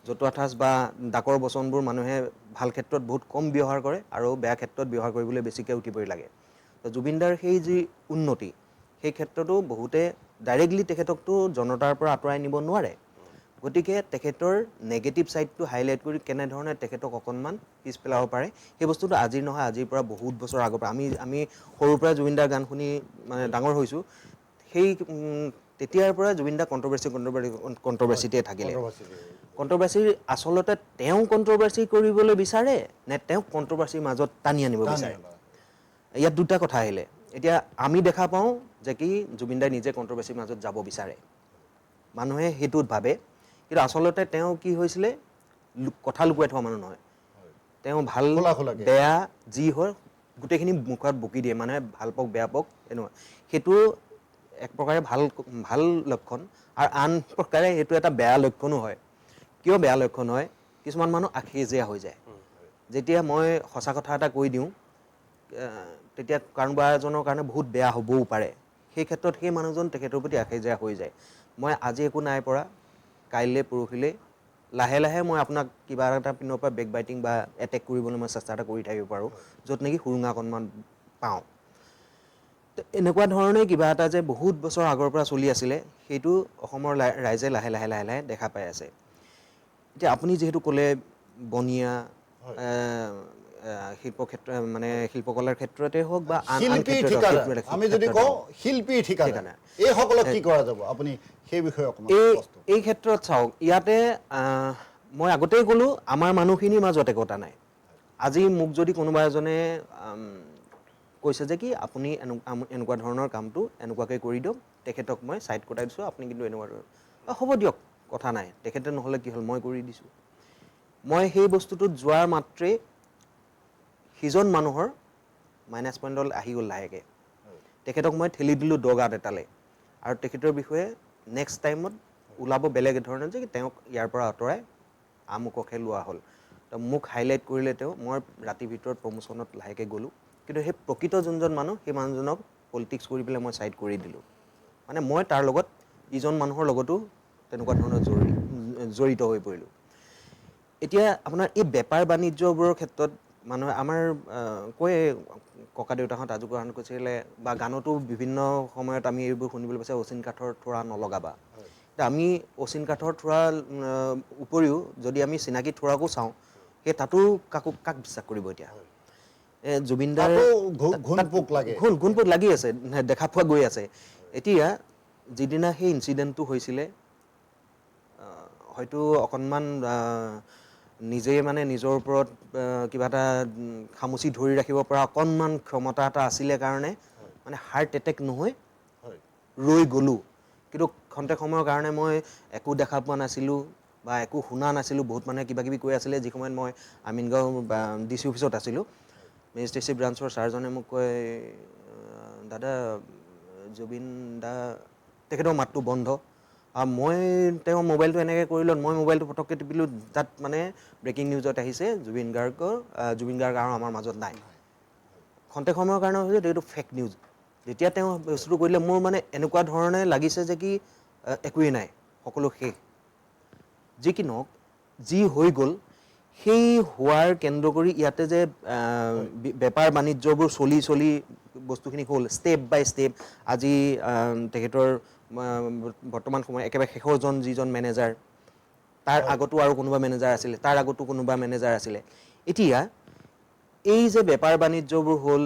S4: জতুৱা ঠাঁচ বা ডাকৰ বচনবোৰ মানুহে ভাল ক্ষেত্ৰত বহুত কম ব্যৱহাৰ কৰে, আৰু বেয়া ক্ষেত্ৰত ব্যৱহাৰ কৰিবলৈ বেছিকৈ উঠি পৰি লাগে। তো জুবিনদাৰ সেই যি উন্নতি, সেই ক্ষেত্ৰতো বহুতে ডাইৰেক্টলি তেখেতকতো জনতাৰ পৰা আঁতৰাই নিব নোৱাৰে, গতিকে তেখেতৰ নেগেটিভ ছাইডটো হাইলাইট কৰি কেনেধৰণে তেখেতক অকণমান পিছ পেলাব পাৰে, সেই বস্তুটো আজিৰ নহয়, আজিৰ পৰা বহুত বছৰ আগৰ পৰা আমি সৰুৰ পৰা জুবিনদাৰ গান শুনি মানে ডাঙৰ হৈছোঁ। সেই তেতিয়াৰ পৰা জুবিনদা কণ্ট্ৰভাৰ্চিতে থাকিলে। কণ্ট্ৰভাৰ্চি আচলতে তেওঁ কণ্ট্ৰভাৰ্চি কৰিবলৈ বিচাৰে নে তেওঁক কণ্ট্ৰভাৰ্চিৰ মাজত টানি আনিব বিচাৰে, ইয়াত দুটা কথা আহিলে। এতিয়া আমি দেখা পাওঁ যে কি জুবিনদাই নিজে কণ্ট্ৰভাৰ্চিৰ মাজত যাব বিচাৰে, মানুহে সেইটোত ভাবে, কিন্তু আচলতে তেওঁ কি হৈছিলে, কথা লুকুৱাই থোৱা মানুহ নহয়। তেওঁ ভাল বেয়া যি হয় গোটেইখিনি মুখত বকি দিয়ে, মানে ভাল পাওক বেয়া পাওক এনেকুৱা। সেইটো এক প্ৰকাৰে ভাল লক্ষণ, আৰু আন প্ৰকাৰে সেইটো এটা বেয়া লক্ষণো হয়। কিয় বেয়া লক্ষণ হয়? কিছুমান মানুহ আখেজীয়া হৈ যায়। যেতিয়া মই সঁচা কথা এটা কৈ দিওঁ, তেতিয়া কাৰোবা এজনৰ কাৰণে বহুত বেয়া হ'বও পাৰে। সেই ক্ষেত্ৰত সেই মানুহজন তেখেতৰ প্ৰতি আখেজীয়া হৈ যায়। মই আজি একো নাই পৰা, কাইলৈ পৰহিলৈ লাহে লাহে মই আপোনাক কিবা এটা পিনৰ পৰা বেক বাইটিং বা এটেক কৰিবলৈ মই চেষ্টা এটা কৰি থাকিব পাৰোঁ, য'ত নেকি সুৰুঙা অকণমান পাওঁ। এনেকুৱা ধৰণে কিবা এটা যে বহুত বছৰ আগৰ পৰা চলি আছিলে, সেইটো অসমৰ ৰাইজে লাহে লাহে লাহে লাহে দেখা পাই আছে। এতিয়া আপুনি যিহেতু ক'লে বনিয়া শিল্পক্ষেত্ৰ, মানে শিল্পকলাৰ ক্ষেত্ৰতে হওক বা আন
S1: শিল্পীৰ
S4: ক্ষেত্ৰত
S1: ঠিকাদাৰ, আমি যদি কওঁ শিল্পীৰ ঠিকাদাৰ, এইসকলক কি কৰা যাব? আপুনি সেই বিষয়ে অকণমান স্পষ্ট।
S4: এই ক্ষেত্ৰত চাওক, ইয়াতে মই আগতেই ক'লোঁ, আমাৰ মানুহখিনিৰ মাজত একতা নাই। আজি মোক যদি কোনোবা এজনে কৈছে যে কি আপুনি এনেকুৱা ধৰণৰ কামটো এনেকুৱাকৈ কৰি দিয়ক, তেখেতক মই ছাইড কটাই দিছোঁ, আপুনি কিন্তু এনেকুৱা ধৰণৰ, হ'ব দিয়ক কথা নাই, তেখেতে নহ'লে কি হ'ল, মই কৰি দিছোঁ। মই সেই বস্তুটোত যোৱাৰ মাত্ৰেই সিজন মানুহৰ মাইনাছ পইণ্টত আহি গ'ল লাহেকৈ। তেখেতক মই ঠেলি দিলোঁ দগাত এটালৈ, আৰু তেখেতৰ বিষয়ে নেক্সট টাইমত ওলাব বেলেগ ধৰণে যে তেওঁক ইয়াৰ পৰা আঁতৰাই আমুককহে লোৱা হ'ল। তো মোক হাইলাইট কৰিলে তেওঁ, মই ৰাতিৰ ভিতৰত প্ৰমোশ্যনত লাহেকৈ গ'লোঁ। কিন্তু সেই প্ৰকৃত যোনজন মানুহ, সেই মানুহজনক পলিটিক্স কৰি পেলাই মই ছাইড কৰি দিলোঁ। মানে মই তাৰ লগত ইজন মানুহৰ লগতো তেনেকুৱা ধৰণৰ জড়িত হৈ পৰিলোঁ। এতিয়া আপোনাৰ এই বেপাৰ বাণিজ্যবোৰৰ ক্ষেত্ৰত মানুহে আমাৰ কয়, ককা দেউতাহঁত আজোককাহঁত কৈছিলে, বা গানতো বিভিন্ন সময়ত আমি এইবোৰ শুনিবলৈ পাইছোঁ, অচিন কাঠৰ থোৰা নলগাবা। এতিয়া আমি অচিন কাঠৰ থোৰাৰ উপৰিও যদি আমি চিনাকি থোৰাকো চাওঁ, সেই তাতো কাক বিশ্বাস কৰিব এতিয়া? জুবিনদাৰ ঘূণ পোক লাগি আছে, দেখা পোৱা গৈ আছে। এতিয়া যিদিনা সেই ইনচিডেণ্টটো হৈছিলে, হয়তো অকণমান নিজেই মানে নিজৰ ওপৰত কিবা এটা খামুচি ধৰি ৰাখিব পৰা অকণমান ক্ষমতা এটা আছিলে কাৰণে মানে হাৰ্ট এটেক নহয় ৰৈ গ'লোঁ। কিন্তু খন্তেক সময়ৰ কাৰণে মই একো দেখা পোৱা নাছিলোঁ বা একো শুনা নাছিলোঁ। বহুত মানুহে কিবা কিবি কৈ আছিলে, যি সময়ত মই আমিনগাঁও DC অফিচত আছিলোঁ। মেজিষ্ট্ৰেচি ব্ৰাঞ্চৰ ছাৰজনে মোক কয়, দাদা জুবিন দা, তেখেতৰ মাতটো বন্ধ। মই তেওঁ মোবাইলটো এনেকৈ কৰিলোঁ, মই মোবাইলটো পটককৈ টিপিলোঁ, তাত মানে ব্ৰেকিং নিউজত আহিছে, জুবিন গাৰ্গ আৰু আমাৰ মাজত নাই। খন্তেক সময়ৰ কাৰণে হৈছে এইটো ফেক নিউজ। যেতিয়া তেওঁ বস্তুটো কৰিলে, মোৰ মানে এনেকুৱা ধৰণে লাগিছে যে কি একোৱেই নাই, সকলো শেষ। যি কি নহওক, যি হৈ গ'ল, সেই হোৱাৰ কেন্দ্ৰ কৰি ইয়াতে যে বেপাৰ বাণিজ্যবোৰ চলি বস্তুখিনি হ'ল ষ্টেপ বাই ষ্টেপ। আজি তেখেতৰ বৰ্তমান সময়ত একেবাৰে শেষৰজন যিজন মেনেজাৰ, তাৰ আগতো আৰু কোনোবা মেনেজাৰ আছিলে, তাৰ আগতো কোনোবা মেনেজাৰ আছিলে। এতিয়া এই যে বেপাৰ বাণিজ্যবোৰ হ'ল,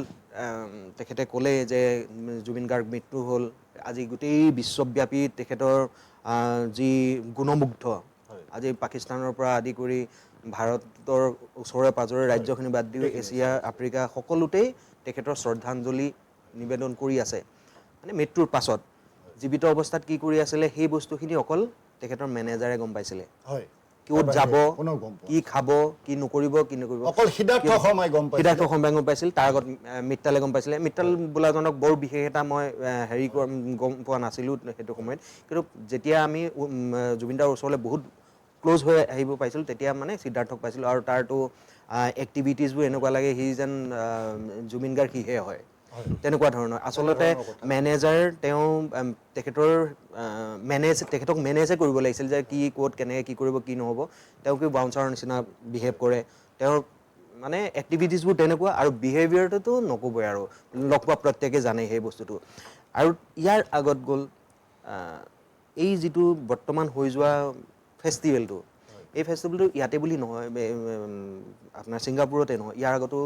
S4: তেখেতে ক'লে যে জুবিন গাৰ্গ মৃত্যু হ'ল, আজি গোটেই বিশ্বব্যাপী তেখেতৰ যি গুণমুগ্ধ, আজি পাকিস্তানৰ পৰা আদি কৰি ভাৰতৰ ওচৰে পাঁজৰে ৰাজ্যখিনি বাদ দি এছিয়া, আফ্ৰিকা সকলোতেই তেখেতৰ শ্ৰদ্ধাঞ্জলি নিবেদন কৰি আছে। মানে মৃত্যুৰ পাছত জীৱিত অৱস্থাত কি কৰি আছিলে, সেই বস্তুখিনি অকল তেখেতৰ মেনেজাৰে গম পাইছিলে। ক'ত যাব, কি খাব, কি নকৰিব,
S1: অকল সিদ্ধাৰ্থ শৰ্মাই গম
S4: পাইছিল। তাৰ আগত মিত্তালে গম পাইছিলে। মিত্তাল বোলাজনক বৰ বিশেষ এটা মই গম পোৱা নাছিলোঁ সেইটো সময়ত। কিন্তু যেতিয়া আমি জুবিনদাৰ ওচৰলৈ বহুত ক্ল'জ হৈ আহিব পাইছিলোঁ, তেতিয়া মানে সিদ্ধাৰ্থক পাইছিলোঁ। আৰু তাৰতো এক্টিভিটিজবোৰ এনেকুৱা লাগে সি যেন জুবিন গাৰ্গ সিহে হয়, তেনেকুৱা ধৰণৰ। আচলতে মেনেজাৰ তেওঁ তেখেতৰ তেখেতক মেনেজে কৰিব লাগিছিল, যে কি ক'ত কেনেকৈ কি কৰিব কি নহ'ব। তেওঁক বাউন্সাৰৰ নিচিনা বিহেভ কৰে। তেওঁৰ মানে এক্টিভিটিজবোৰ তেনেকুৱা, আৰু বিহেভিয়াৰটোতো নক'বই আৰু, লগ পোৱা প্ৰত্যেকে জানে সেই বস্তুটো। আৰু ইয়াৰ আগত গ'ল এই যিটো বৰ্তমান হৈ যোৱা ফেষ্টিভেলটো, এই ফেষ্টিভেলটো ইয়াতে বুলি নহয়, আপোনাৰ ছিংগাপুৰতে নহয়, ইয়াৰ আগতো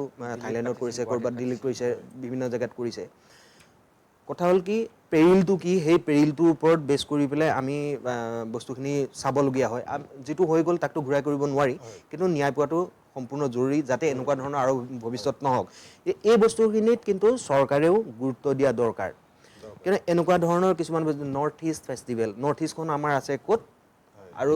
S4: থাইলেণ্ডত কৰিছে, ক'ৰবাত দিল্লীত কৰিছে, বিভিন্ন জেগাত কৰিছে। কথা হ'ল কি, পেৰিলটো কি, সেই পেৰিলটোৰ ওপৰত বেছ কৰি পেলাই আমি বস্তুখিনি চাবলগীয়া হয়। যিটো হৈ গ'ল তাকতো ঘূৰাই কৰিব নোৱাৰি, কিন্তু ন্যায় পোৱাটো সম্পূৰ্ণ জৰুৰী, যাতে এনেকুৱা ধৰণৰ আৰু ভৱিষ্যত নহওক। এই বস্তুখিনিত কিন্তু চৰকাৰেও গুৰুত্ব দিয়া দৰকাৰ। কিন্তু এনেকুৱা ধৰণৰ কিছুমান নৰ্থ ইষ্ট ফেষ্টিভেল, নৰ্থ ইষ্টখন আমাৰ আছে ক'ত, আৰু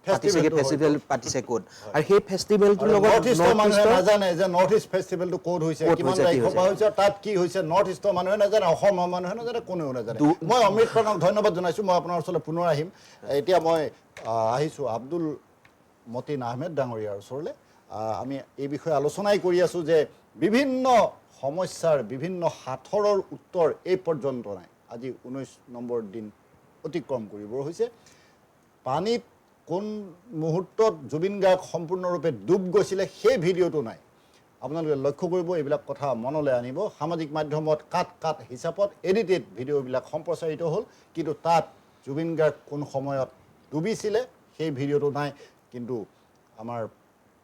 S4: পাতিছেগে,
S1: ফেষ্টিভেলটো
S4: ফেষ্টিভেল পাতিছে ক'ত, আৰু সেই ফেষ্টিভেলটোৰ
S1: আৰু
S4: লগত
S1: নৰ্থ ইষ্টৰ মানুহে
S4: নৰ্থ ইষ্টৰ
S1: নাজানে যে নৰ্থ ইষ্ট ফেষ্টিভেলটো ক'ত হৈছে,
S4: ক'ত
S1: কিমান
S4: হৈছে, কি
S1: তাৰিখৰ
S4: হৈছে।
S1: পৰা হৈছে, তাত কি হৈছে, নৰ্থ ইষ্টৰ মানুহে নাজানে, অসমৰ মানুহে নাজানে, কোনেও নাজানে। মই অমৃত প্ৰাণক ধন্যবাদ জনাইছোঁ। মই আপোনাৰ ওচৰলৈ পুনৰ আহিম। এতিয়া মই আহিছোঁ আব্দুল মতিন আহমেদ ডাঙৰীয়াৰ ওচৰলৈ। আমি এই বিষয়ে আলোচনাই কৰি আছোঁ যে বিভিন্ন সমস্যাৰ বিভিন্ন সাঁথৰৰ উত্তৰ এই পৰ্যন্ত নাই। আজি 19 নম্বৰ দিন অতিক্ৰম কৰিব হৈছে। পানীত কোন মুহূৰ্তত জুবিন গাৰ্গ সম্পূৰ্ণৰূপে ডুব গৈছিলে সেই ভিডিঅ'টো নাই। আপোনালোকে লক্ষ্য কৰিব, এইবিলাক কথা মনলৈ আনিব। সামাজিক মাধ্যমত কাট হিচাপত এডিটেড ভিডিঅ'বিলাক সম্প্ৰচাৰিত হ'ল, কিন্তু তাত জুবিন গাৰ্গ কোন সময়ত ডুবিছিলে সেই ভিডিঅ'টো নাই। কিন্তু আমাৰ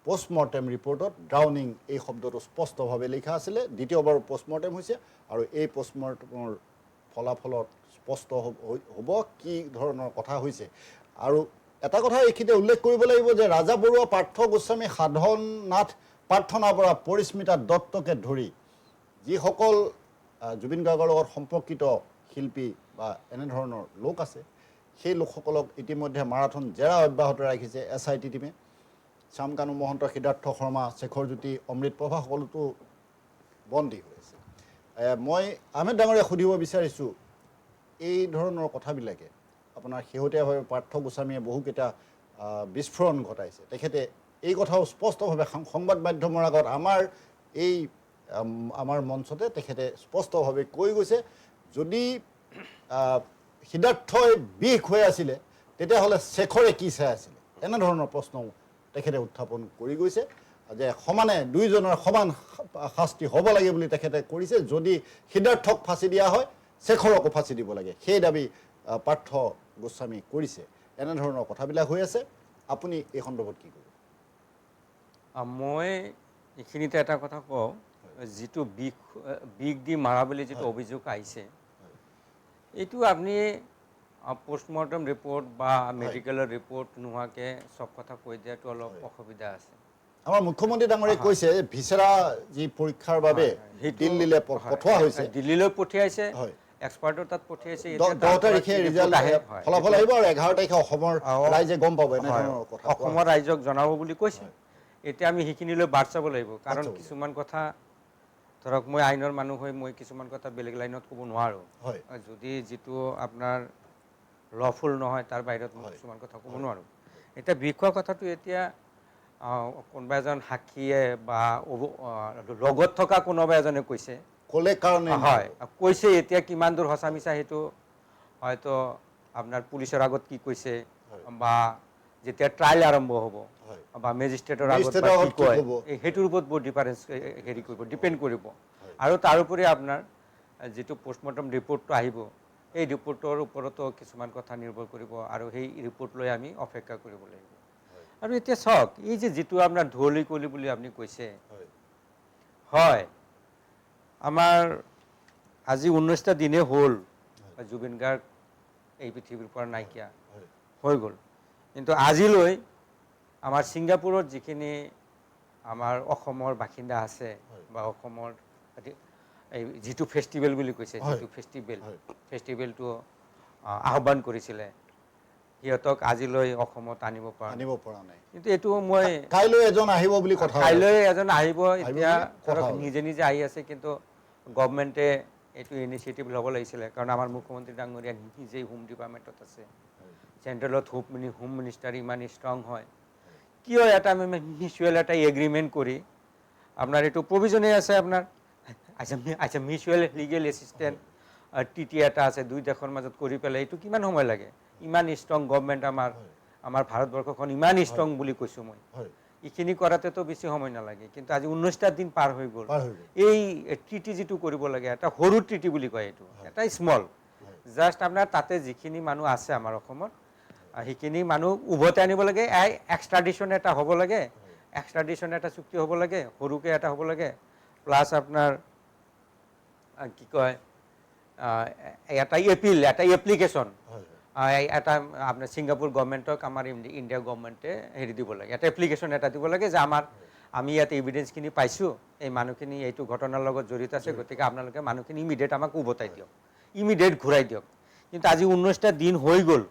S1: পষ্টমৰ্টেম ৰিপৰ্টত ড্ৰাউনিং এই শব্দটো স্পষ্টভাৱে লিখা আছিলে। দ্বিতীয়বাৰ পষ্টমৰ্টেম হৈছে আৰু এই পষ্টমৰ্টেমৰ ফলাফলত স্পষ্ট হ'ব কি ধৰণৰ কথা হৈছে। আৰু এটা কথা এইখিনিতে উল্লেখ কৰিব লাগিব যে ৰাজা বৰুৱা, পাৰ্থ গোস্বামী, সাধন নাথ প্ৰাৰ্থনা বৰা, পৰিস্মিতা দত্তকে ধৰি যিসকল জুবিন গাৰ্গৰ লগত সম্পৰ্কিত শিল্পী বা এনেধৰণৰ লোক আছে, সেই লোকসকলক ইতিমধ্যে মাৰাথন জেৰা অব্যাহত ৰাখিছে SIT টিমে। শ্যামকানু মহন্ত, সিদ্ধাৰ্থ শৰ্মা, শেখৰজ্যোতি, অমৃত প্ৰভা সকলোতো বন্দী হৈ আছে। মই আহমেদ ডাঙৰীয়াক সুধিব বিচাৰিছোঁ, এই ধৰণৰ কথাবিলাকে আপোনাৰ শেহতীয়াভাৱে পাৰ্থ গোস্বামীয়ে বহুকেইটা বিস্ফোৰণ ঘটাইছে। তেখেতে এই কথাও স্পষ্টভাৱে সংবাদ মাধ্যমৰ আগত আমাৰ মঞ্চতে তেখেতে স্পষ্টভাৱে কৈ গৈছে, যদি সিদ্ধাৰ্থই বিষ হৈ আছিলে তেতিয়াহ'লে শেখৰে কি চাই আছিলে, এনেধৰণৰ প্ৰশ্নও তেখেতে উত্থাপন কৰি গৈছে যে সমানে দুয়োজনৰ সমান শাস্তি হ'ব লাগে বুলি তেখেতে কৰিছে। যদি সিদ্ধাৰ্থক ফাঁচি দিয়া হয়, শেখৰকো ফাঁচি দিব লাগে, সেই দাবী পাৰ্থ গোস্বামী কৰিছে। এনেধৰণৰ কথাবিলাক হৈ আছে। আপুনি এই সন্দৰ্ভত কি ক'ব?
S2: মই এইখিনিতে এটা কথা কওঁ, যিটো বিষ দি মাৰা বুলি যিটো অভিযোগ আহিছে, এইটো আপুনি পোষ্টমৰ্টম ৰিপৰ্ট বা মেডিকেলৰ ৰিপৰ্ট নোহোৱাকৈ চব কথা কৈ দিয়াটো অলপ অসুবিধা আছে।
S1: আমাৰ মুখ্যমন্ত্ৰী ডাঙৰীয়াই কৈছে ভিছেৰা যি পৰীক্ষাৰ বাবে দিল্লীলৈ পঠোৱা হৈছে,
S2: দিল্লীলৈ পঠিয়াইছে, এক্সপাৰ্টৰ তাত পঠিয়াইছে।
S1: 10 তাৰিখে ৰিজাল্ট ফলাফল আহিব আৰু 11 তাৰিখে অসমৰ ৰাইজে গম পাব। এনেধৰণৰ কথা
S2: অসমৰ ৰাইজক জনাব বুলি কৈছে। এতিয়া আমি সেইখিনিলৈ বাট চাব লাগিব, কাৰণ কিছুমান কথা ধৰক মই আইনৰ মানুহ হৈ মই কিছুমান কথা বেলেগ লাইনত ক'ব নোৱাৰোঁ। যদি যিটো আপোনাৰ লফুল নহয় তাৰ বাহিৰত মই কিছুমান কথা ক'ব নোৱাৰোঁ। এতিয়া বিষয় কথাটো এতিয়া কোনোবা এজন সাক্ষীয়ে বা লগত থকা কোনোবা এজনে কৈছে,
S1: ক'লে কাৰণে
S2: হয় কৈছে। এতিয়া কিমান দূৰ সঁচা মিছা সেইটো হয়তো আপোনাৰ পুলিচৰ আগত কি কৈছে বা যেতিয়া ট্ৰায়েল আৰম্ভ হ'ব বা মেজিষ্ট্ৰেটৰ আগত কি কয়, সেইটোৰ ওপৰত বহুত ডিপেণ্ড কৰিব। আৰু তাৰোপৰি আপোনাৰ যিটো পোষ্টমৰ্টম ৰিপৰ্টটো আহিব, সেই ৰিপৰ্টৰ ওপৰতো কিছুমান কথা নিৰ্ভৰ কৰিব আৰু সেই ৰিপৰ্ট লৈ আমি অপেক্ষা কৰিব লাগিব। আৰু এতিয়া চাওক, এই যিটো আপোনাৰ ধুঁৱলি কুঁৱলি বুলি আপুনি কৈছে, হয় আমাৰ আজি 19টা দিনেই হ'ল জুবিন গাৰ্গ এই পৃথিৱীৰ পৰা নাইকিয়া হৈ গ'ল। কিন্তু আজিলৈ আমাৰ ছিংগাপুৰত যিখিনি আমাৰ অসমৰ বাসিন্দা আছে বা অসমৰ এই যিটো ফেষ্টিভেল বুলি কৈছে, যিটো ফেষ্টিভেলটো আহ্বান কৰিছিলে, সিহঁতক আজিলৈ অসমত আনিব পৰা নাই। কিন্তু এইটো মই
S1: কাইলৈ এজন আহিব বুলি কথা,
S2: কাইলৈ এজন আহিব। এতিয়া ধৰক নিজে নিজে আহি আছে, কিন্তু গভৰ্ণমেণ্টে এইটো ইনিচিয়েটিভ ল'ব লাগিছিলে, কাৰণ আমাৰ মুখ্যমন্ত্ৰী ডাঙৰীয়া নিজেই হোম ডিপাৰ্টমেণ্টত আছে। চেণ্ট্ৰেলত হোম মিনিষ্টাৰ ইমান ষ্ট্ৰং হয়, কিয় এটা মিউচুৱেল এটা এগ্ৰিমেণ্ট কৰি আপোনাৰ এইটো প্ৰভিজনেই আছে আপোনাৰ আচ্ছা মিউচুৱেল লিগেল এছিষ্টেণ্ট TT এটা আছে, দুই দেশৰ মাজত কৰি পেলাই এইটো কিমান সময় লাগে? ইমান ষ্ট্ৰং গভৰ্ণমেণ্ট আমাৰ ভাৰতবৰ্ষখন ইমান ষ্ট্ৰং বুলি কৈছোঁ মই, এইখিনি কৰাতেতো বেছি সময় নালাগে। কিন্তু আজি 19টা দিন পাৰ হৈ গ'ল। এই ট্ৰিটি যিটো কৰিব লাগে, এটা সৰু ট্ৰিটি বুলি কয়, এইটো এটা স্মল, জাষ্ট আপোনাৰ তাতে যিখিনি মানুহ আছে আমাৰ অসমত, সেইখিনি মানুহ উভতাই আনিব লাগে। এক্সট্ৰাডিশ্যন এটা হ'ব লাগে, এক্সট্ৰাডিশ্যন এটা চুক্তি হ'ব লাগে, সৰুকৈ এটা হ'ব লাগে, প্লাছ আপোনাৰ কি কয় এটা এপ্লিকেশ্যন এটা আপোনাৰ ছিংগাপুৰ গভৰ্ণমেণ্টক আমাৰ ইণ্ডিয়া গভৰ্ণমেণ্টে দিব লাগে, এটা এপ্লিকেশ্যন এটা দিব লাগে যে আমি ইয়াত এভিডেঞ্চখিনি পাইছোঁ, এই মানুহখিনি এইটো ঘটনাৰ লগত জড়িত আছে, গতিকে আপোনালোকে মানুহখিনি ইমিডিয়েট আমাক উভতাই দিয়ক, ইমিডিয়েট ঘূৰাই দিয়ক। কিন্তু আজি 19টা দিন হৈ গ'ল,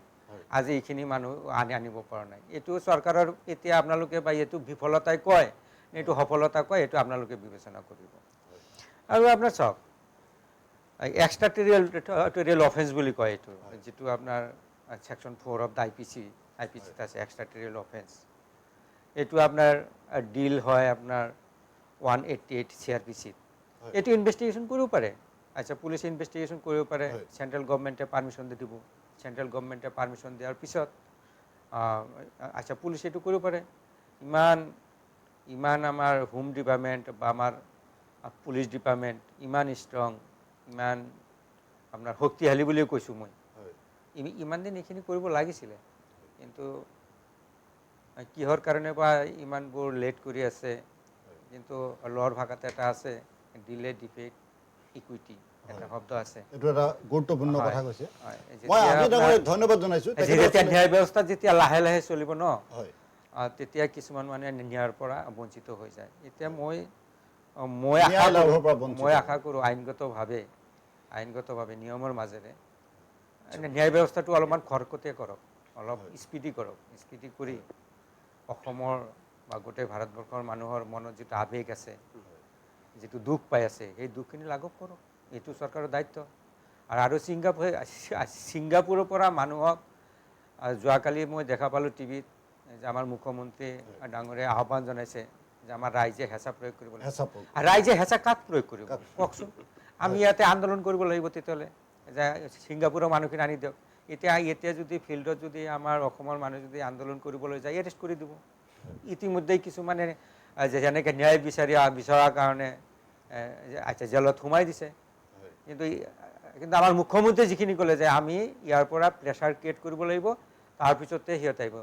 S2: আজি এইখিনি মানুহ আনিব পৰা নাই। এইটো চৰকাৰৰ এতিয়া আপোনালোকে বা এইটো বিফলতাই কয় এইটো সফলতা কয়, এইটো আপোনালোকে বিবেচনা কৰিব। আৰু আপোনাৰ চাওক এক্সট্ৰা টেৰিtorial অফেন্স বুলি কয় এইটো, যিটো আপোনাৰ ছেকশ্যন 4 অফ দ্য আইপিচিত আছে এক্সট্ৰা টেৰিtorial অফেন্স। এইটো আপোনাৰ ডিল হয় আপোনাৰ 188 CRPCত। এইটো ইনভেষ্টিগেশ্যন কৰিব পাৰে। আচ্ছা, পুলিচ ইনভেষ্টিগেশ্যন কৰিব পাৰে, চেণ্ট্ৰেল গভৰ্ণমেণ্টে পাৰ্মিশ্যন দিব। চেণ্ট্ৰেল গভৰ্ণমেণ্টে পাৰ্মিশ্যন দিয়াৰ পিছত আচ্ছা পুলিচ এইটো কৰিব পাৰে। ইমান আমাৰ হোম ডিপাৰ্টমেণ্ট বা আমাৰ পুলিচ ডিপাৰ্টমেণ্ট ইমান ষ্ট্ৰং, ইমান আপোনাৰ শক্তিশালী বুলিয়ে কৈছোঁ মই। ইমান দিন এইখিনি কৰিব লাগিছিলে, কিন্তু কিহৰ কাৰণে বা ইমানবোৰ লেট কৰি আছে। কিন্তু লোৱাৰ ভাষাত এটা আছে ডিলে ডিফেক্ট ইকুইটি এটা শব্দ আছে।
S1: এইটো এটা গুৰুত্বপূৰ্ণ কথা কৈছে।
S2: হয়,
S1: মই আপোনাক ধন্যবাদ জনাইছোঁ।
S2: যেতিয়া ন্যায় ব্যৱস্থা যেতিয়া লাহে লাহে চলিব ন,
S1: হয়,
S2: তেতিয়া কিছুমান মানুহে ন্যায়ৰ পৰা বঞ্চিত হৈ যায়। এতিয়া মই আশা কৰোঁ আইনগতভাৱে নিয়মৰ মাজেৰে ন্যায় ব্যৱস্থাটো অলপমান খৰতকীয়া কৰক, অলপ স্পীডি কৰক। স্পীডি কৰি অসমৰ বা গোটেই ভাৰতবৰ্ষৰ মানুহৰ মনত যিটো আৱেগ আছে, যিটো দুখ পাই আছে, সেই দুখখিনি লাঘৱ কৰক। এইটো চৰকাৰৰ দায়িত্ব। আৰু ছিংগাপুৰৰ পৰা মানুহক যোৱাকালি মই দেখা পালোঁ টিভিত যে আমাৰ মুখ্যমন্ত্ৰী ডাঙৰীয়াই আহ্বান জনাইছে যে আমাৰ ৰাইজে হেঁচা প্ৰয়োগ কৰিব লাগে। ৰাইজে হেঁচা কাক প্ৰয়োগ কৰিব কওকচোন? আমি ইয়াতে আন্দোলন কৰিব লাগিব তেতিয়াহ'লে যে ছিংগাপুৰৰ মানুহখিনি আনি দিয়ক। এতিয়া যদি ফিল্ডত যদি আমাৰ অসমৰ মানুহ যদি আন্দোলন কৰিবলৈ যায়, এৰেষ্ট কৰি দিব। ইতিমধ্যেই কিছুমানে যেনেকৈ ন্যায় বিচৰাৰ কাৰণে আচ্ছা জেলত সোমাই দিছে। কিন্তু আমাৰ মুখ্যমন্ত্ৰীয়ে যিখিনি ক'লে যে আমি ইয়াৰ পৰা প্ৰেছাৰ ক্ৰিয়েট কৰিব লাগিব, তাৰপিছতে সিহঁত আহিব।